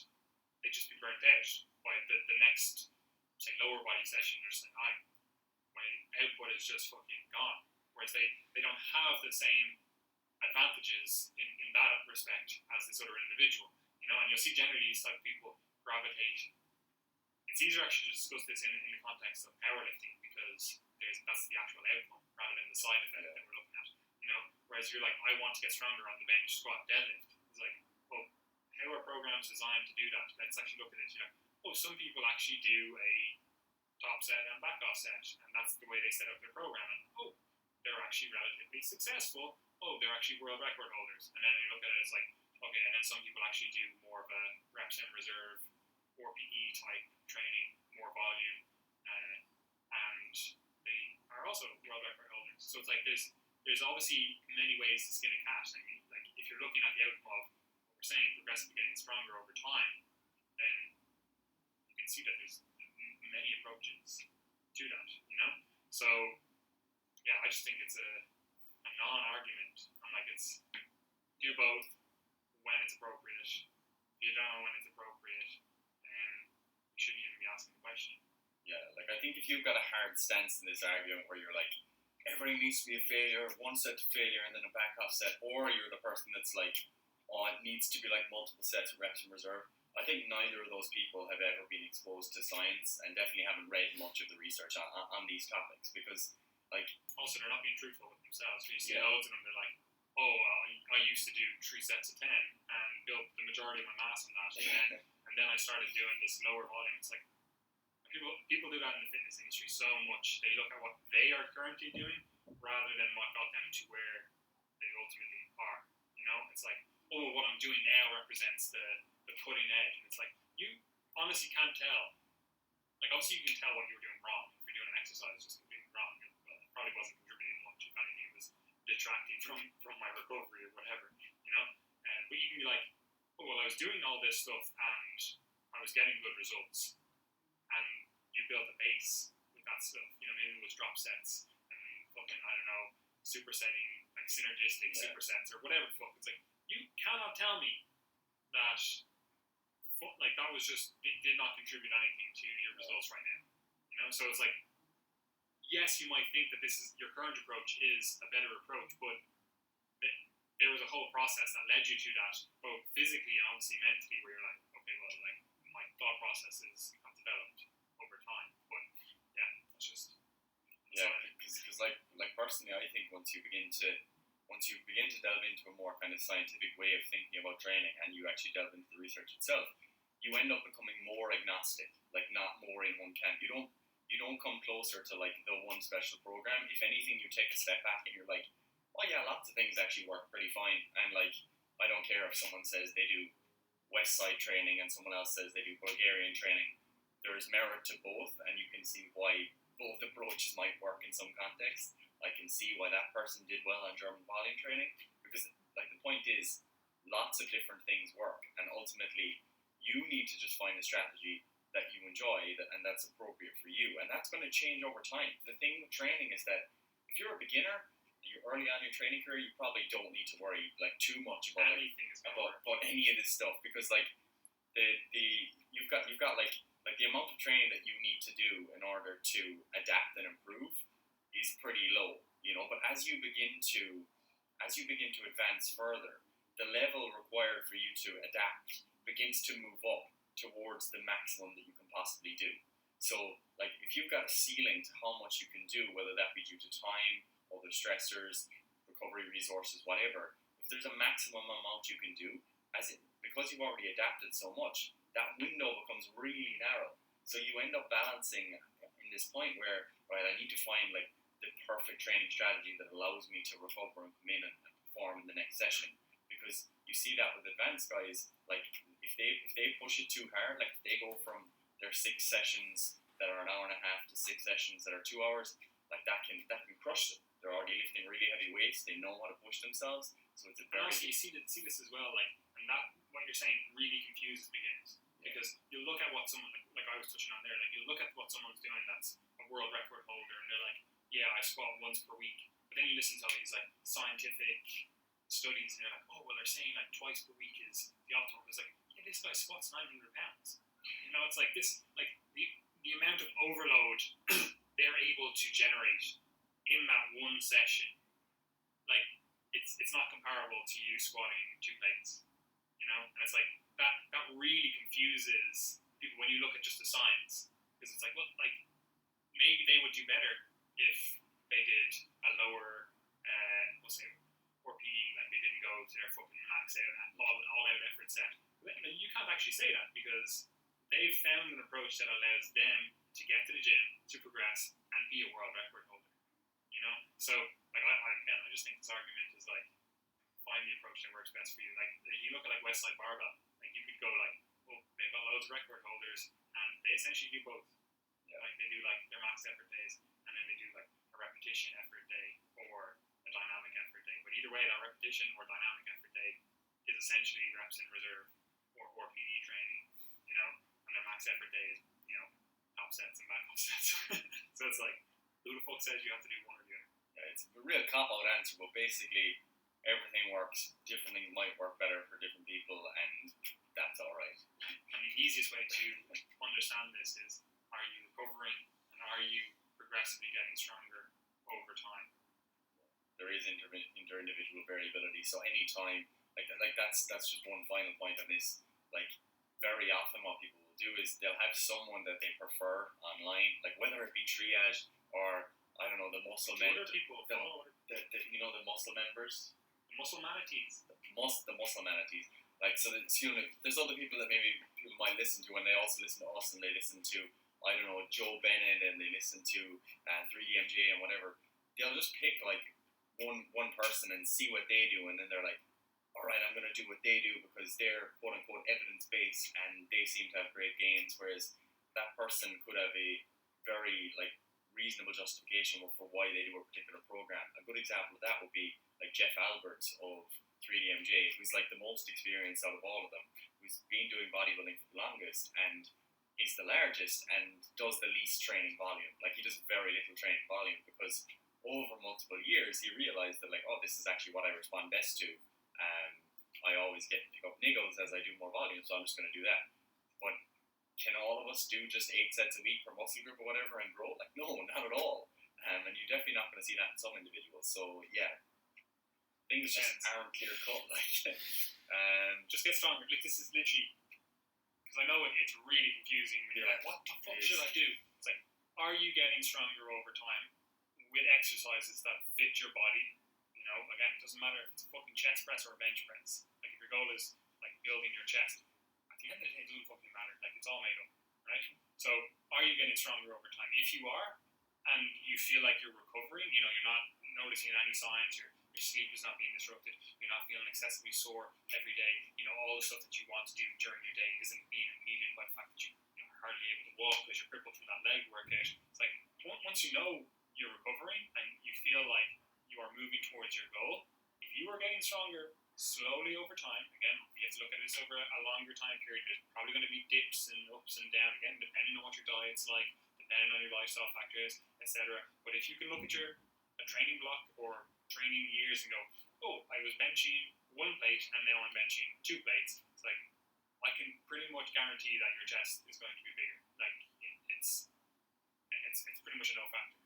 Speaker 2: they'd just be burnt out by the next, say, lower body session. They're just like, my output is just fucking gone. Whereas they don't have the same advantages in that respect as this other individual, you know, and you'll see generally these type of people gravitate. It's easier actually to discuss this in the context of powerlifting because that's the actual outcome rather than the side effect that we're looking at, you know. Whereas you're like, I want to get stronger on the bench, squat, deadlift. It's like, well, how are programs designed to do that? Let's actually look at it. You know, some people actually do a top set and back off set, and that's the way they set up their program. And they're actually relatively successful. They're actually world record holders. And then you look at it, it's like, okay, and then some people actually do more of a reps in reserve, 4PE type training, more volume, and they are also world record holders. So it's like there's obviously many ways to skin a cat. I mean, like if you're looking at the outcome of what we're saying, progressively getting stronger over time, then you can see that there's many approaches to that, you know? So yeah, I just think it's a non-argument. I'm like, it's do both when it's appropriate. If you don't know when it's appropriate, then you shouldn't even be asking the question.
Speaker 1: Yeah, like I think if you've got a hard stance in this argument where you're like, everything needs to be a failure, one set to failure and then a back off set, or you're the person that's like, it needs to be like multiple sets of reps in reserve, I think neither of those people have ever been exposed to science and definitely haven't read much of the research on these topics because like, also they're not being truthful with themselves. You see loads of them, they're like, I used to do 3 sets of 10 and built the majority of my mass on that, and then I started doing this lower volume. It's like people do that in the fitness industry so much. They look at what they are currently doing rather than what got them to where they ultimately are. You know, it's like, what I'm doing now represents the cutting edge, and it's like you honestly can't tell. Like obviously you can tell what you were doing wrong. If you're doing an exercise just completely wrong, probably wasn't contributing much. If anything, it was detracting from my recovery or whatever, you know. But you can be like, I was doing all this stuff and I was getting good results, and you built a base with that stuff. You know, maybe it was drop sets and fucking I don't know, supersetting like synergistic supersets or whatever the fuck. It's like you cannot tell me that like that was just it did not contribute anything to your results right now. You know, so it's like, yes, you might think that your current approach is a better approach, but there was a whole process that led you to that, both physically and obviously mentally, where you're like, okay, well, like my thought processes have developed over time. But yeah, that's just because like personally, I think once you begin to delve into a more kind of scientific way of thinking about training, and you actually delve into the research itself, you end up becoming more agnostic, like not more in one camp. You don't come closer to like the one special program. If anything, you take a step back and you're like, oh yeah, lots of things actually work pretty fine. And like, I don't care if someone says they do West Side training and someone else says they do Bulgarian training. There is merit to both, and you can see why both approaches might work in some context. I can see why that person did well on German volume training, because like the point is, lots of different things work, and ultimately you need to just find a strategy that you enjoy and that's appropriate for you, and that's going to change over time. The thing with training is that if you're a beginner, you're early on in your training career, you probably don't need to worry like too much about any of this stuff, because like you've got like the amount of training that you need to do in order to adapt and improve is pretty low, but as you begin to advance further, the level required for you to adapt begins to move up towards the maximum that you can possibly do. So like if you've got a ceiling to how much you can do, whether that be due to time, other stressors, recovery resources, whatever, if there's a maximum amount you can do, because you've already adapted so much, that window becomes really narrow. So you end up balancing in this point where, right, I need to find like the perfect training strategy that allows me to recover and come in and perform in the next session. Because you see that with advanced guys, like if they push it too hard, like if they go from their 6 sessions that are an hour and a half to 6 sessions that are 2 hours, like that can crush them. They're already lifting really heavy weights. They know how to push themselves. So it's a very.
Speaker 2: And also, you see this as well, like, and that what you're saying really confuses beginners, because you look at what someone like I was touching on there, like you look at what someone's doing that's a world record holder, and they're like, yeah, I squat once per week. But then you listen to all these like scientific studies, and you're like, oh well, they're saying like twice per week is the optimal. It's like, yeah, this guy squats 900 pounds. It's like this, like the amount of overload they're able to generate in that one session, like it's not comparable to you squatting 2 plates, and it's like that really confuses people when you look at just the science, because it's like, well, like maybe they would do better if they did a lower, we'll say, RPE, like they didn't go to their fucking max out, all out effort set. You can't actually say that, because they've found an approach that allows them to get to the gym, to progress, and be a world record holder. So like I just think this argument is like, find the approach that works best for you. Like you look at like Westside Barbell, like you could go like, oh, they've got loads of record holders, and they essentially do both. Yeah. Like they do like their max effort days, and then they do like a repetition effort day or a dynamic effort day. But either way, that repetition or dynamic effort day is essentially reps in reserve or PD training, and their max effort day is, top sets and back sets. So it's like, who the fuck says you have to do one or the other?
Speaker 1: Yeah, it's a real cop-out answer, but basically everything works. Different things might work better for different people, and that's alright.
Speaker 2: And the easiest way to understand this is, are you recovering and are you progressively getting stronger over time?
Speaker 1: There is inter-individual variability, so anytime, like that's just one final point on this. Like very often what people will do is they'll have someone that they prefer online, like whether it be Triage or I don't know, the muscle members, the muscle members,
Speaker 2: the muscle manatees,
Speaker 1: the muscle manatees. Like so, there's other people that maybe people might listen to, and they also listen to us, and they listen to, I don't know, Joe Bennett, and they listen to 3DMJ and whatever. They'll just pick like one person and see what they do, and then they're like, all right, I'm going to do what they do because they're quote unquote evidence based and they seem to have great gains, whereas that person could have a very like reasonable justification for why they do a particular program. A good example of that would be like Jeff Alberts of 3DMJ, who's like the most experienced out of all of them, who's been doing bodybuilding for the longest and is the largest and does the least training volume. Like he does very little training volume because over multiple years he realized that like, oh, this is actually what I respond best to. I always pick up niggles as I do more volume, so I'm just going to do that. But can all of us do just 8 sets a week per muscle group or whatever and grow? Like, no, not at all. And you're definitely not going to see that in some individuals. So, yeah, things just aren't clear cut. Like,
Speaker 2: just get stronger. Like, this is literally, because I know it's really confusing when you're like, what the fuck should I do? It's like, are you getting stronger over time with exercises that fit your body? Again, it doesn't matter if it's a fucking chest press or a bench press. Like, if your goal is like building your chest, at the the end of the day, it doesn't fucking matter. Like, it's all made up, right? So, are you getting stronger over time? If you are, and you feel like you're recovering, you're not noticing any signs, your sleep is not being disrupted, you're not feeling excessively sore every day, all the stuff that you want to do during your day isn't being impeded by the fact that you're hardly able to walk because you're crippled from that leg workout. It's like, once you know you're recovering and you feel like you are moving towards your goal, if you are getting stronger slowly over time, again, you have to look at this over a longer time period. There's probably going to be dips and ups and downs, again, depending on what your diet's like, depending on your lifestyle factors, etc. But if you can look at a training block or training years and go, oh, I was benching 1 plate and now I'm benching 2 plates, it's like, I can pretty much guarantee that your chest is going to be bigger. Like, it's pretty much a no factor,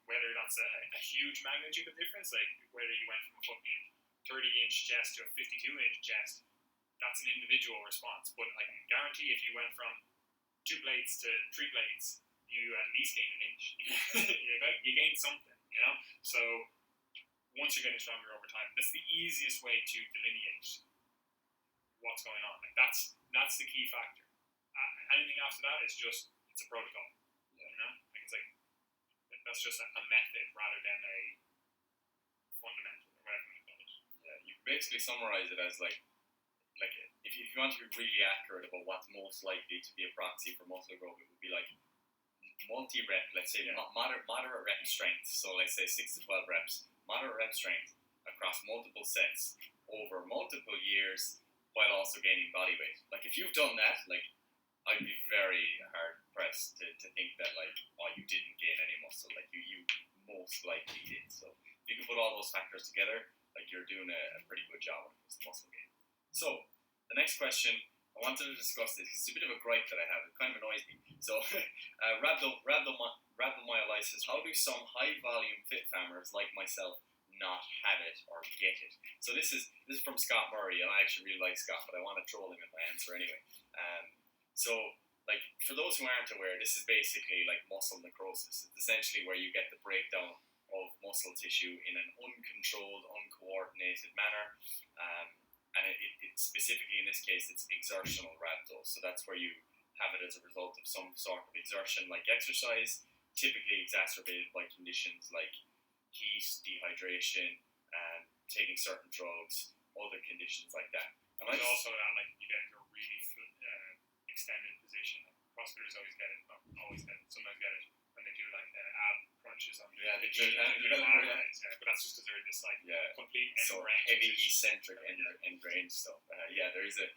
Speaker 2: whether that's a huge magnitude of difference, like whether you went from a fucking 30-inch chest to a 52-inch chest, that's an individual response. But I can guarantee if you went from 2 plates to 3 plates, you at least gain an inch. You gain something, So once you're getting stronger over time, that's the easiest way to delineate what's going on. Like, that's the key factor. Anything after that is just, it's a protocol. Like, it's like, that's just a method rather than a fundamental or whatever you call it.
Speaker 1: Yeah, you basically summarize it as like if you want to be really accurate about what's most likely to be a proxy for muscle growth, it would be like multi-rep, let's say moderate rep strength. So let's say 6 to 12 reps, moderate rep strength across multiple sets over multiple years while also gaining body weight. Like, if you've done that, like, I'd be very hard pressed to think that, like, oh, you didn't gain any muscle. Like, you most likely did. So if you can put all those factors together, like, you're doing a pretty good job when it comes to muscle gain. So the next question, I wanted to discuss this. It's a bit of a gripe that I have. It kind of annoys me. So rhabdomyolysis. How do some high-volume fit farmers like myself not have it or get it? So this is from Scott Murray, and I actually really like Scott, but I want to troll him in my answer anyway. So, like, for those who aren't aware, this is basically like muscle necrosis. It's essentially where you get the breakdown of muscle tissue in an uncontrolled, uncoordinated manner. And it specifically in this case, it's exertional rhabdo. So that's where you have it as a result of some sort of exertion like exercise, typically exacerbated by conditions like heat, dehydration, taking certain drugs, other conditions like that.
Speaker 2: And also that, like, you get into a really extended position. CrossFitters always get it, not always get it, sometimes get it when they do like ab crunches on
Speaker 1: the
Speaker 2: legs. But that's just because they're this like complete
Speaker 1: heavy eccentric end range stuff. There is a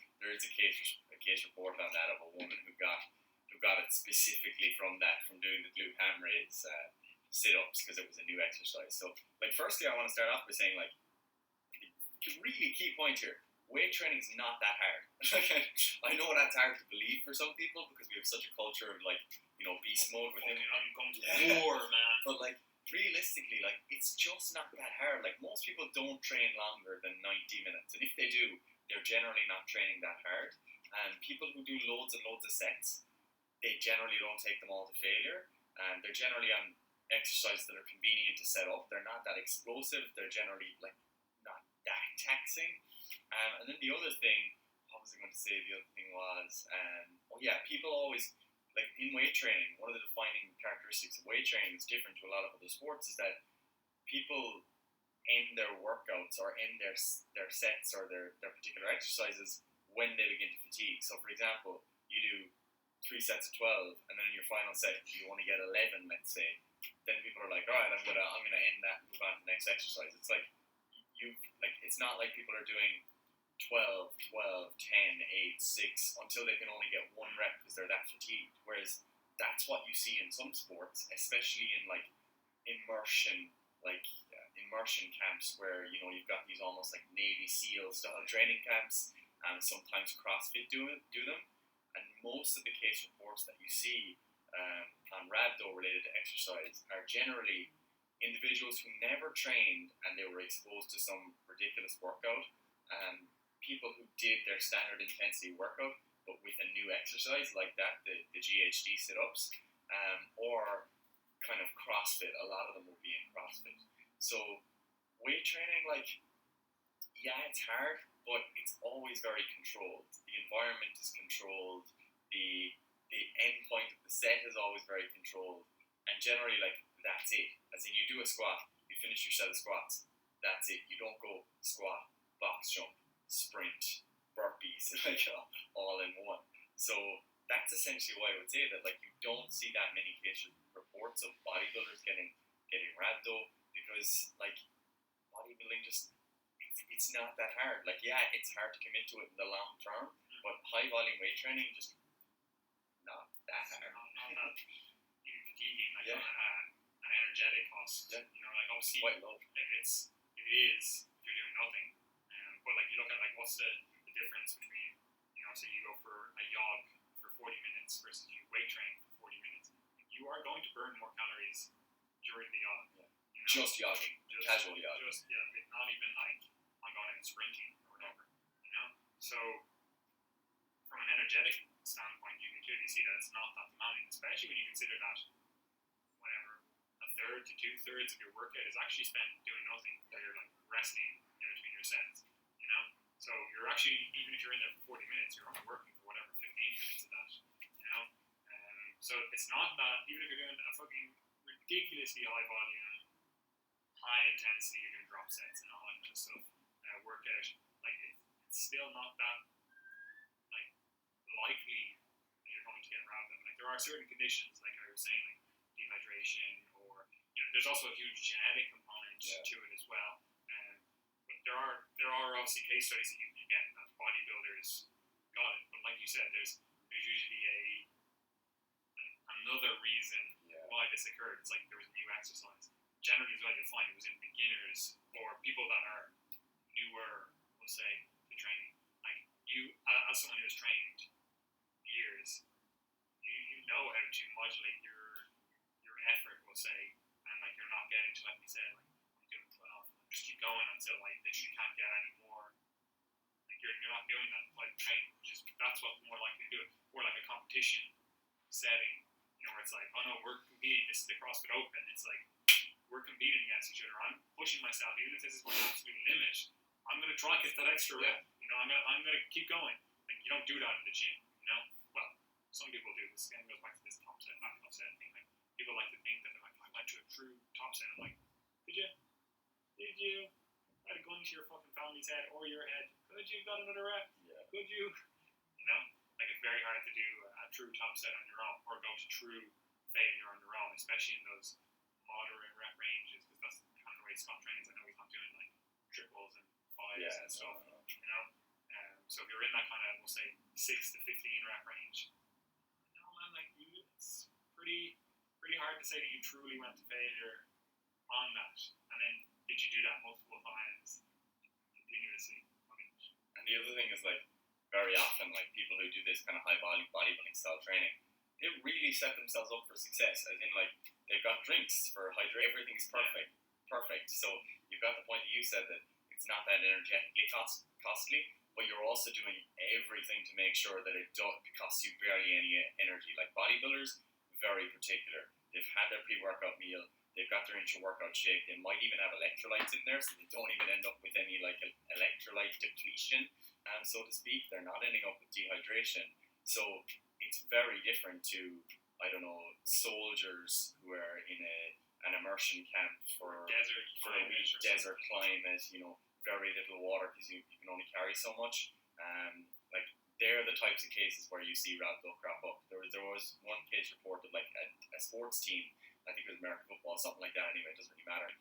Speaker 1: case report on that of a woman who got it specifically from doing the glute ham raise sit-ups because it was a new exercise. So, like, firstly, I want to start off by saying, like, the really key point here. Weight training is not that hard. I know that's hard to believe for some people because we have such a culture of, like, beast mode within.
Speaker 2: I'm going to war, man.
Speaker 1: But, like, realistically, like, it's just not that hard. Like, most people don't train longer than 90 minutes, and if they do, they're generally not training that hard. And people who do loads and loads of sets, they generally don't take them all to failure, and they're generally on exercises that are convenient to set up. They're not that explosive. They're generally, like, not that taxing. And then the other thing, what was I going to say? The other thing was, people always, like, in weight training, one of the defining characteristics of weight training that's different to a lot of other sports is that people end their workouts or end their sets or their particular exercises when they begin to fatigue. So, for example, you do 3 sets of 12, and then in your final set you only get 11, let's say. Then people are like, all right, I'm gonna end that and move on to the next exercise. It's like it's not like people are doing 12, 10, 8, 6 until they can only get 1 rep because they're that fatigued. Whereas that's what you see in some sports, especially in like immersion camps where you've got these almost like Navy SEAL style training camps, and sometimes CrossFit do them. And most of the case reports that you see on rhabdo related to exercise are generally individuals who never trained and they were exposed to some ridiculous workout, people who did their standard intensity workout but with a new exercise like that, the GHD sit-ups, or kind of CrossFit. A lot of them will be in CrossFit. So weight training, like, yeah, it's hard, but it's always very controlled. The environment is controlled. The end point of the set is always very controlled, and generally like that's it. As in, you do a squat, you finish your set of squats. That's it. You don't go squat, box jump, sprint, burpees, like all in one. So that's essentially why I would say that like you don't see that many case reports of bodybuilders getting rhabdo, because like bodybuilding just it's not that hard. Like yeah, it's hard to commit to it in the long term, but high volume weight training just not that hard.
Speaker 2: Not that even fatiguing, like
Speaker 1: Yeah.
Speaker 2: an energetic cost.
Speaker 1: Yeah.
Speaker 2: You know, like obviously
Speaker 1: Quite low.
Speaker 2: it is if you're doing nothing. But like you look at like what's the difference between, you know, say you go for a jog for 40 minutes versus you weight train for 40 minutes. You are going to burn more calories during the jog.
Speaker 1: Yeah.
Speaker 2: You know?
Speaker 1: Just jogging, casual jogging.
Speaker 2: Just not even like I'm going and sprinting or whatever. You know, so from an energetic standpoint, you can clearly see that it's not that demanding, especially when you consider that whatever a third to 2/3 of your workout is actually spent doing nothing, where you're like resting in between your sets. You know, so you're actually, even if you're in there for 40 minutes, you're only working for whatever 15 minutes of that. You know, so it's not that even if you're doing a fucking ridiculously high volume, high intensity, you're doing drop sets and all that kind of stuff, workout, like it's still not that like likely that you're going to get rhabdo. Like there are certain conditions, like I was saying, like dehydration, or you know, there's also a huge genetic component to it as well. But there are obviously case studies that you get that bodybuilders got it. But like you said, there's usually another reason why this occurred. It's like there was new exercise. Generally, as well, you'll find it was in beginners or people that are newer, we'll say, to training. Like you, as someone who has trained years, you know how to modulate your effort, we'll say, and like you're not getting to, like we said, like I'm doing 12, just keep going until I literally can't get any more. Like you're not doing that like training, that's what more likely to do it. Or like a competition setting, you know, where it's like, oh no, we're competing. This is the CrossFit Open. It's like we're competing against each other. I'm pushing myself, even if this is my absolute limit. I'm gonna try to get that extra rep. You know, I'm gonna keep going. Like you don't do that in the gym. You know, well, some people do. This again goes back to this top set, back top set thing. Like people like to think that they're like, I went to a true top set. I'm like, did you? Did you? I had a gun to your fucking family's head or your head. Could you got another rep?
Speaker 1: Yeah.
Speaker 2: Could you? You know, like it's very hard to do a true top set on your own or go to true failure on your own, especially in those moderate rep ranges, because that's kind of the way Scott trains. I know he's not doing like triples and fives and stuff.
Speaker 1: No.
Speaker 2: You know, so if you're in that kind of, we'll say, 6 to 15 rep range, you know, man, like it's pretty hard to say that you truly went to failure on that. And then did you do that multiple times continuously?
Speaker 1: And the other thing is like very often like people who do this kind of high volume bodybuilding style training, they really set themselves up for success. As in like they've got drinks for hydration, everything's perfect. So you've got the point that you said that it's not that energetically costly, but you're also doing everything to make sure that it costs you barely any energy. Like bodybuilders, very particular. They've had their pre-workout meal, they've got their intra-workout shake, they might even have electrolytes in there, so they don't even end up with any like electrolyte depletion, so to speak. They're not ending up with dehydration. So it's very different to, I don't know, soldiers who are in an immersion camp for a week, desert climate, you know, very little water because you can only carry so much. Like they're the types of cases where you see rhabdo crop up. There was one case reported like a sports team, I think it was American football, something like that anyway, it doesn't really matter.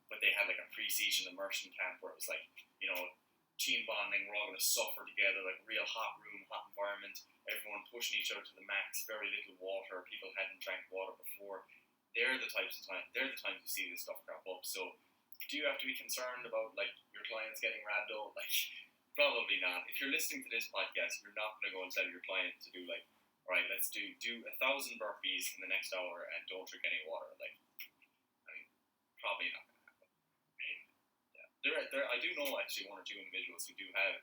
Speaker 1: But they had like a pre-season immersion camp where it was like, you know, team bonding, we're all going to suffer together, like real hot room, hot environment, everyone pushing each other to the max, very little water, people hadn't drank water before. They're the times you see this stuff crop up. So do you have to be concerned about like your clients getting rhabdo? Like probably not. If you're listening to this podcast, you're not going to go and tell your client to do like, all right, let's do 1,000 burpees in the next hour and don't drink any water. Like, I mean, probably not going to happen. Yeah, I do know actually one or two individuals who do have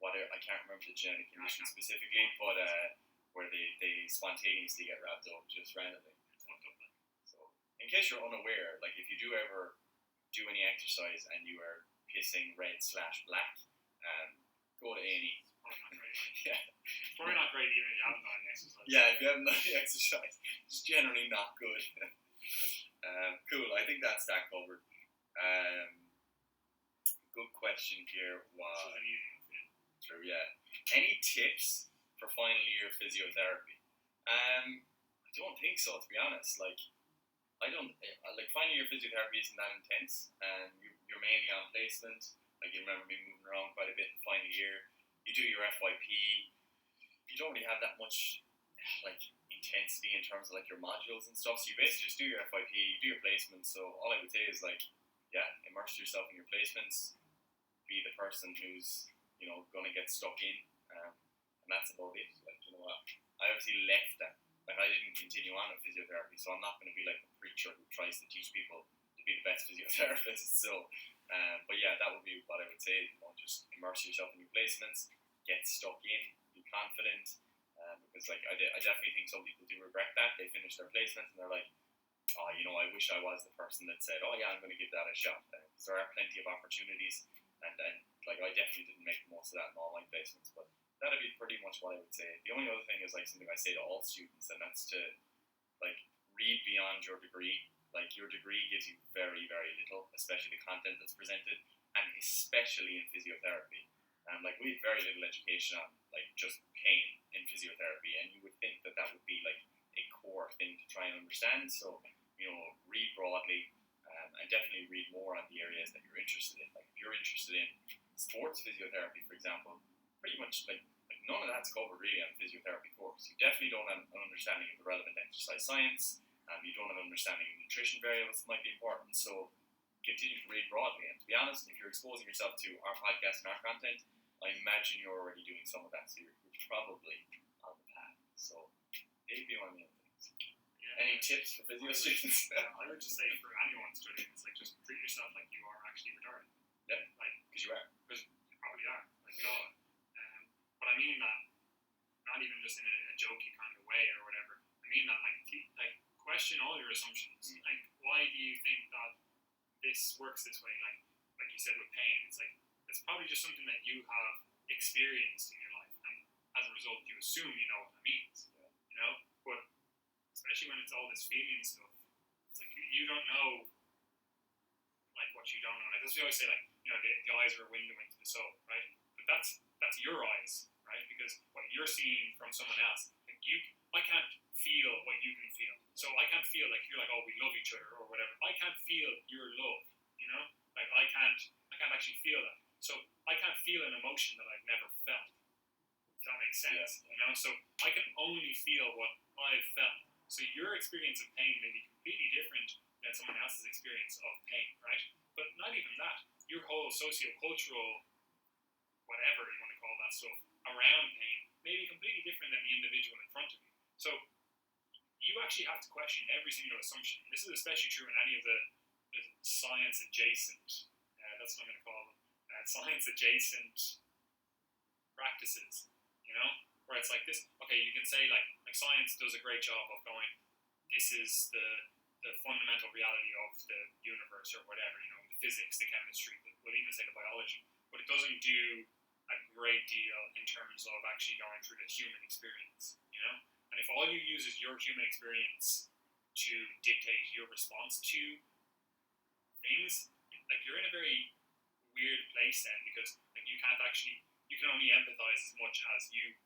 Speaker 1: I can't remember the genetic condition specifically, but where they spontaneously get rhabdo just randomly. So, in case you're unaware, like if you do ever do any exercise and you are pissing red/black, go to A&E.
Speaker 2: Probably not great.
Speaker 1: Yeah.
Speaker 2: Probably not great even if you haven't done any exercise.
Speaker 1: Yeah, if you haven't done any exercise, it's generally not good. Cool, I think that's that covered. Good question here
Speaker 2: This
Speaker 1: was,
Speaker 2: is an easy one for you.
Speaker 1: true, yeah. Any tips for final year physiotherapy? I don't think so, to be honest. Like final year physiotherapy isn't that intense, and you're mainly on placement. Like, you remember me moving around quite a bit in final year. You do your FYP. You don't really have that much like intensity in terms of like your modules and stuff. So you basically just do your FYP, you do your placements. So all I would say is like, yeah, immerse yourself in your placements. Be the person who's gonna get stuck in, and that's about it. Like, you know what? I obviously left that. Like, I didn't continue on with physiotherapy, so I'm not going to be like the preacher who tries to teach people to be the best physiotherapist. So, but yeah, that would be what I would say. Just immerse yourself in your placements, get stuck in, be confident. Because like I definitely think some people do regret that. They finish their placements and they're like, oh, I wish I was the person that said, oh yeah, I'm going to give that a shot. Because there are plenty of opportunities, and like I definitely didn't make the most of that in all my placements, but that'd be pretty much what I would say. The only other thing is like something I say to all students, and that's to like read beyond your degree. Like, your degree gives you very, very little, especially the content that's presented, and especially in physiotherapy. Like, we have very little education on like just pain in physiotherapy, and you would think that would be like a core thing to try and understand. So, read broadly, and definitely read more on the areas that you're interested in. Like, if you're interested in sports physiotherapy, for example, pretty much like none of that's covered really on the physiotherapy course. You definitely don't have an understanding of the relevant exercise science. You don't have an understanding of nutrition variables that might be important. So continue to read broadly. And to be honest, if you're exposing yourself to our podcast and our content, I imagine you're already doing some of that. So you're probably on the path. So maybe one of the other things.
Speaker 2: Yeah.
Speaker 1: Any tips for physio students?
Speaker 2: I would just say for anyone studying, it's like just treat yourself like you are actually retarded.
Speaker 1: Yeah,
Speaker 2: like
Speaker 1: because you are.
Speaker 2: Because you probably are. Like, you are. But I mean that not even just in a jokey kind of way or whatever. I mean that like question all your assumptions. Like, why do you think that this works this way? Like you said with pain, it's like it's probably just something that you have experienced in your life, and as a result, you assume you know what that means.
Speaker 1: Yeah.
Speaker 2: But especially when it's all this feeling stuff, it's like you don't know like what you don't know. Like, that's what we always say, like, the eyes are a window into the soul, right? But that's your eyes, right? Because what you're seeing from someone else, like I can't feel what you can feel. So I can't feel like you're like, oh, we love each other or whatever. I can't feel your love, Like, I can't actually feel that. So I can't feel an emotion that I've never felt. Does that make sense?
Speaker 1: Yeah.
Speaker 2: So I can only feel what I've felt. So your experience of pain may be completely different than someone else's experience of pain, right? But not even that. Your whole socio-cultural, whatever you want to call that stuff, around pain may be completely different than the individual in front of you. So you actually have to question every single assumption. This is especially true in any of the science adjacent, that's what I'm going to call them, science adjacent practices, where it's like this. Okay, you can say like science does a great job of going, this is the fundamental reality of the universe or whatever, the physics, the chemistry, we'll even say the biology, but it doesn't do a great deal in terms of actually going through the human experience, And if all you use is your human experience to dictate your response to things, like, you're in a very weird place then, because like you can only empathize as much as you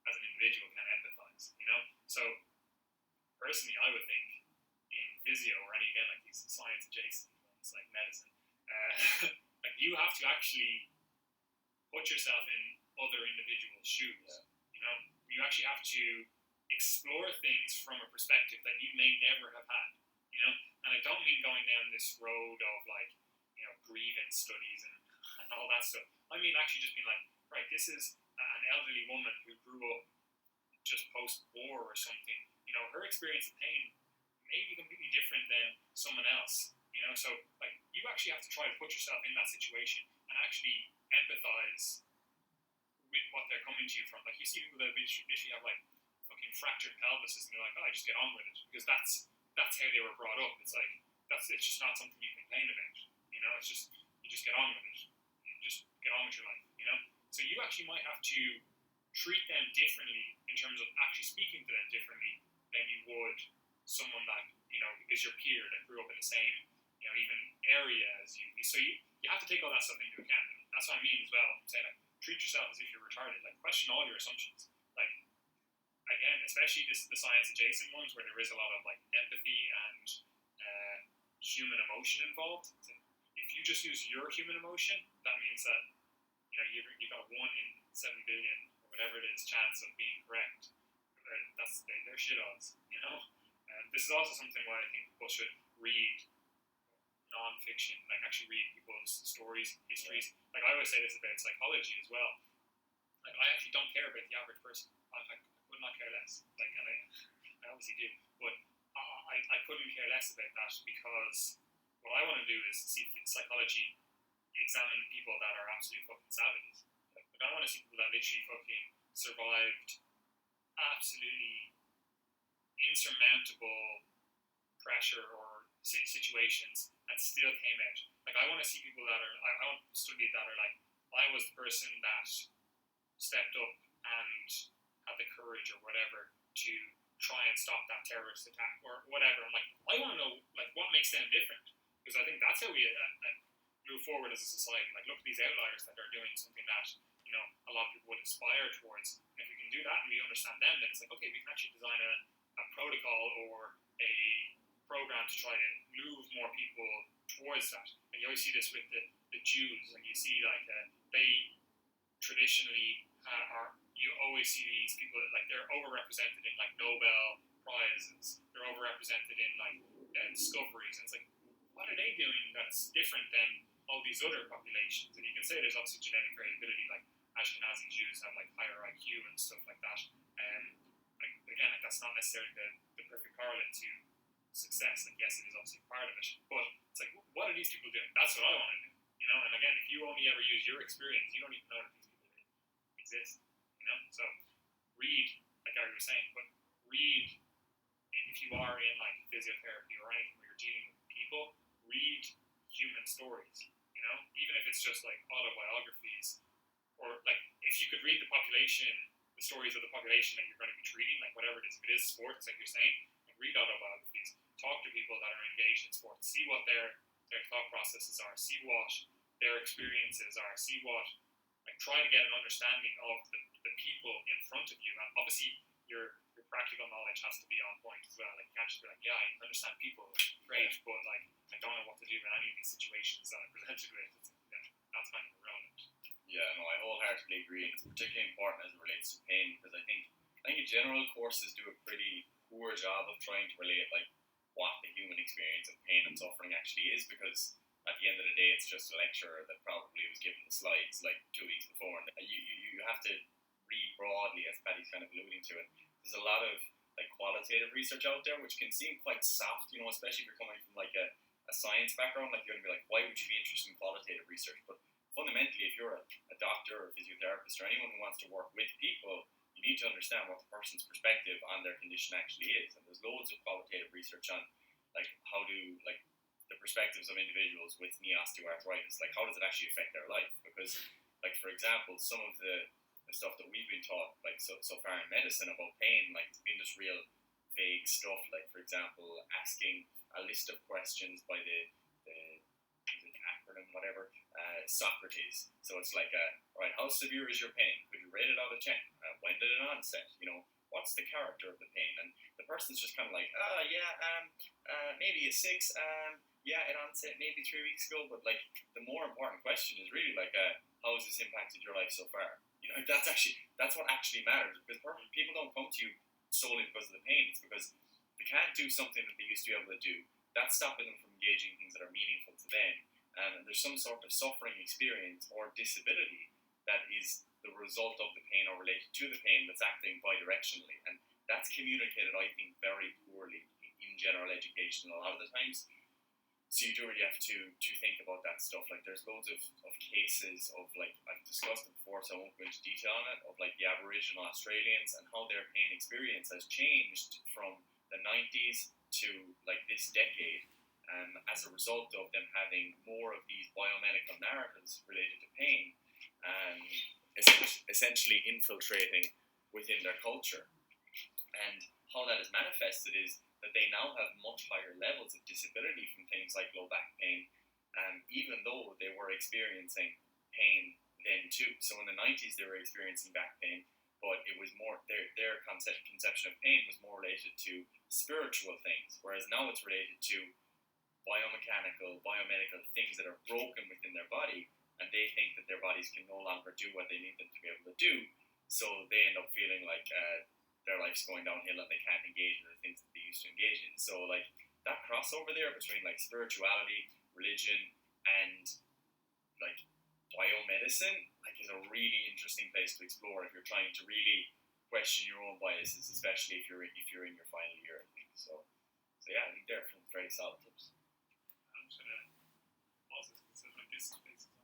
Speaker 2: as an individual can empathize, So personally, I would think in physio or any, again, like these science adjacent ones like medicine, like, you have to actually put yourself in other individuals' shoes. You actually have to explore things from a perspective that you may never have had. And I don't mean going down this road of like, grievance studies and all that stuff. I mean actually just being like, right, this is an elderly woman who grew up just post-war or something. Her experience of pain may be completely different than someone else. So like, you actually have to try to put yourself in that situation and actually empathize with what they're coming to you from. Like, you see people that literally have like fucking fractured pelvises, and they're like, oh, I just get on with it, because that's how they were brought up. It's like, it's just not something you complain about. It's just, you just get on with it. You just get on with your life. actually might have to treat them differently in terms of actually speaking to them differently than you would someone that, is your peer that grew up in the same, even area as you. So you have to take all that stuff into account. And that's what I mean as well. I'm saying, like, treat yourself as if you're retarded. Like, question all your assumptions. Like, again, especially the science adjacent ones where there is a lot of like empathy and human emotion involved. If you just use your human emotion, that means that you've got 1 in 7 billion or whatever it is chance of being correct. They're shit odds, this is also something why I think people should read non-fiction, like actually read people's stories, histories. Like I always say this about psychology as well. Like I actually don't care about the average person. I could not care less. Like, and I obviously do, but I couldn't care less about that because what I want to do is see psychology examine people that are absolute fucking savages. Like I want to see people that literally fucking survived absolutely insurmountable pressure or situations and still came out. Like I want to see people that are, I want to study that are like, I was the person that stepped up and had the courage or whatever to try and stop that terrorist attack or whatever. I'm like, I want to know like what makes them different, because I think that's how we move forward as a society. Like look at these outliers that are doing something that a lot of people would aspire towards. And if we can do that and we understand them, then it's like, okay, we can actually design a protocol or a program to try to move more people towards that. And you always see this with the Jews, and you see like they traditionally you always see these people that like they're overrepresented in like Nobel prizes, they're overrepresented in like discoveries, and it's like, what are they doing that's different than all these other populations? And you can say there's obviously genetic variability, like Ashkenazi Jews have like higher IQ and stuff like that. Again, like that's not necessarily the perfect correlate to success. Like yes, it is obviously part of it, but it's like, what are these people doing? That's what I want to do, And again, if you only ever use your experience, you don't even know that these people exist, So read, like Gary was saying, but read if you are in like physiotherapy or anything where you're dealing with people, read human stories, even if it's just like autobiographies, or like if you could read the stories of the population that you're going to be treating, like whatever it is, if it is sports, like you're saying, like read autobiographies, talk to people that are engaged in sports, see what their thought processes are, see what their experiences are, see what, like try to get an understanding of the people in front of you. And obviously your practical knowledge has to be on point as well. Like you can't just be like, yeah, I understand people, great, but like I don't know what to do in any of these situations that I'm presented with. That's kind of irrelevant.
Speaker 1: Yeah, no, I wholeheartedly agree. It's particularly important as it relates to pain, because I think in general courses do a pretty poor job of trying to relate like what the human experience of pain and suffering actually is, because at the end of the day it's just a lecturer that probably was given the slides like 2 weeks before, and you have to read broadly, as Paddy's kind of alluding to it. There's a lot of like qualitative research out there which can seem quite soft, especially if you're coming from like a science background. Like you're going to be like, why would you be interested in qualitative research? But fundamentally, if you're a doctor or a physiotherapist or anyone who wants to work with people, you need to understand what the person's perspective on their condition actually is. And there's loads of qualitative research on like how do like the perspectives of individuals with knee osteoarthritis, like how does it actually affect their life? Because like for example, some of the stuff that we've been taught like so far in medicine about pain, like it's been just real vague stuff. Like for example, asking a list of questions by the acronym whatever, Socrates. So it's like, right, how severe is your pain? Could you rate it out of 10? When did it onset? What's the character of the pain? And the person's just kind of like, maybe a 6. Yeah, it onset maybe 3 weeks ago. But like the more important question is really like, how has this impacted your life so far? That's what actually matters, because people don't come to you solely because of the pain. It's because they can't do something that they used to be able to do. That's stopping them from engaging in things that are meaningful to them. And there's some sort of suffering experience or disability that is the result of the pain or related to the pain that's acting bidirectionally. And that's communicated, I think, very poorly in general education a lot of the times. So you do really have to think about that stuff. Like there's loads of cases of, like, I've discussed it before, so I won't go into detail on it, of like the Aboriginal Australians and how their pain experience has changed from the 90s to like this decade. As a result of them having more of these biomedical narratives related to pain. essentially infiltrating within their culture. And how that is manifested is that they now have much higher levels of disability from things like low back pain, even though they were experiencing pain then too. So in the 90s they were experiencing back pain, but it was more their conception of pain was more related to spiritual things, whereas now it's related to biomechanical, biomedical things that are broken within their body, and they think that their bodies can no longer do what they need them to be able to do, so they end up feeling like their life's going downhill and they can't engage in the things that they used to engage in. So like that crossover there between like spirituality, religion, and like biomedicine, like is a really interesting place to explore if you're trying to really question your own biases, especially if you're in your final year, I think. So yeah, I think they're very solid tips.
Speaker 2: I'm just gonna pause this because like this space is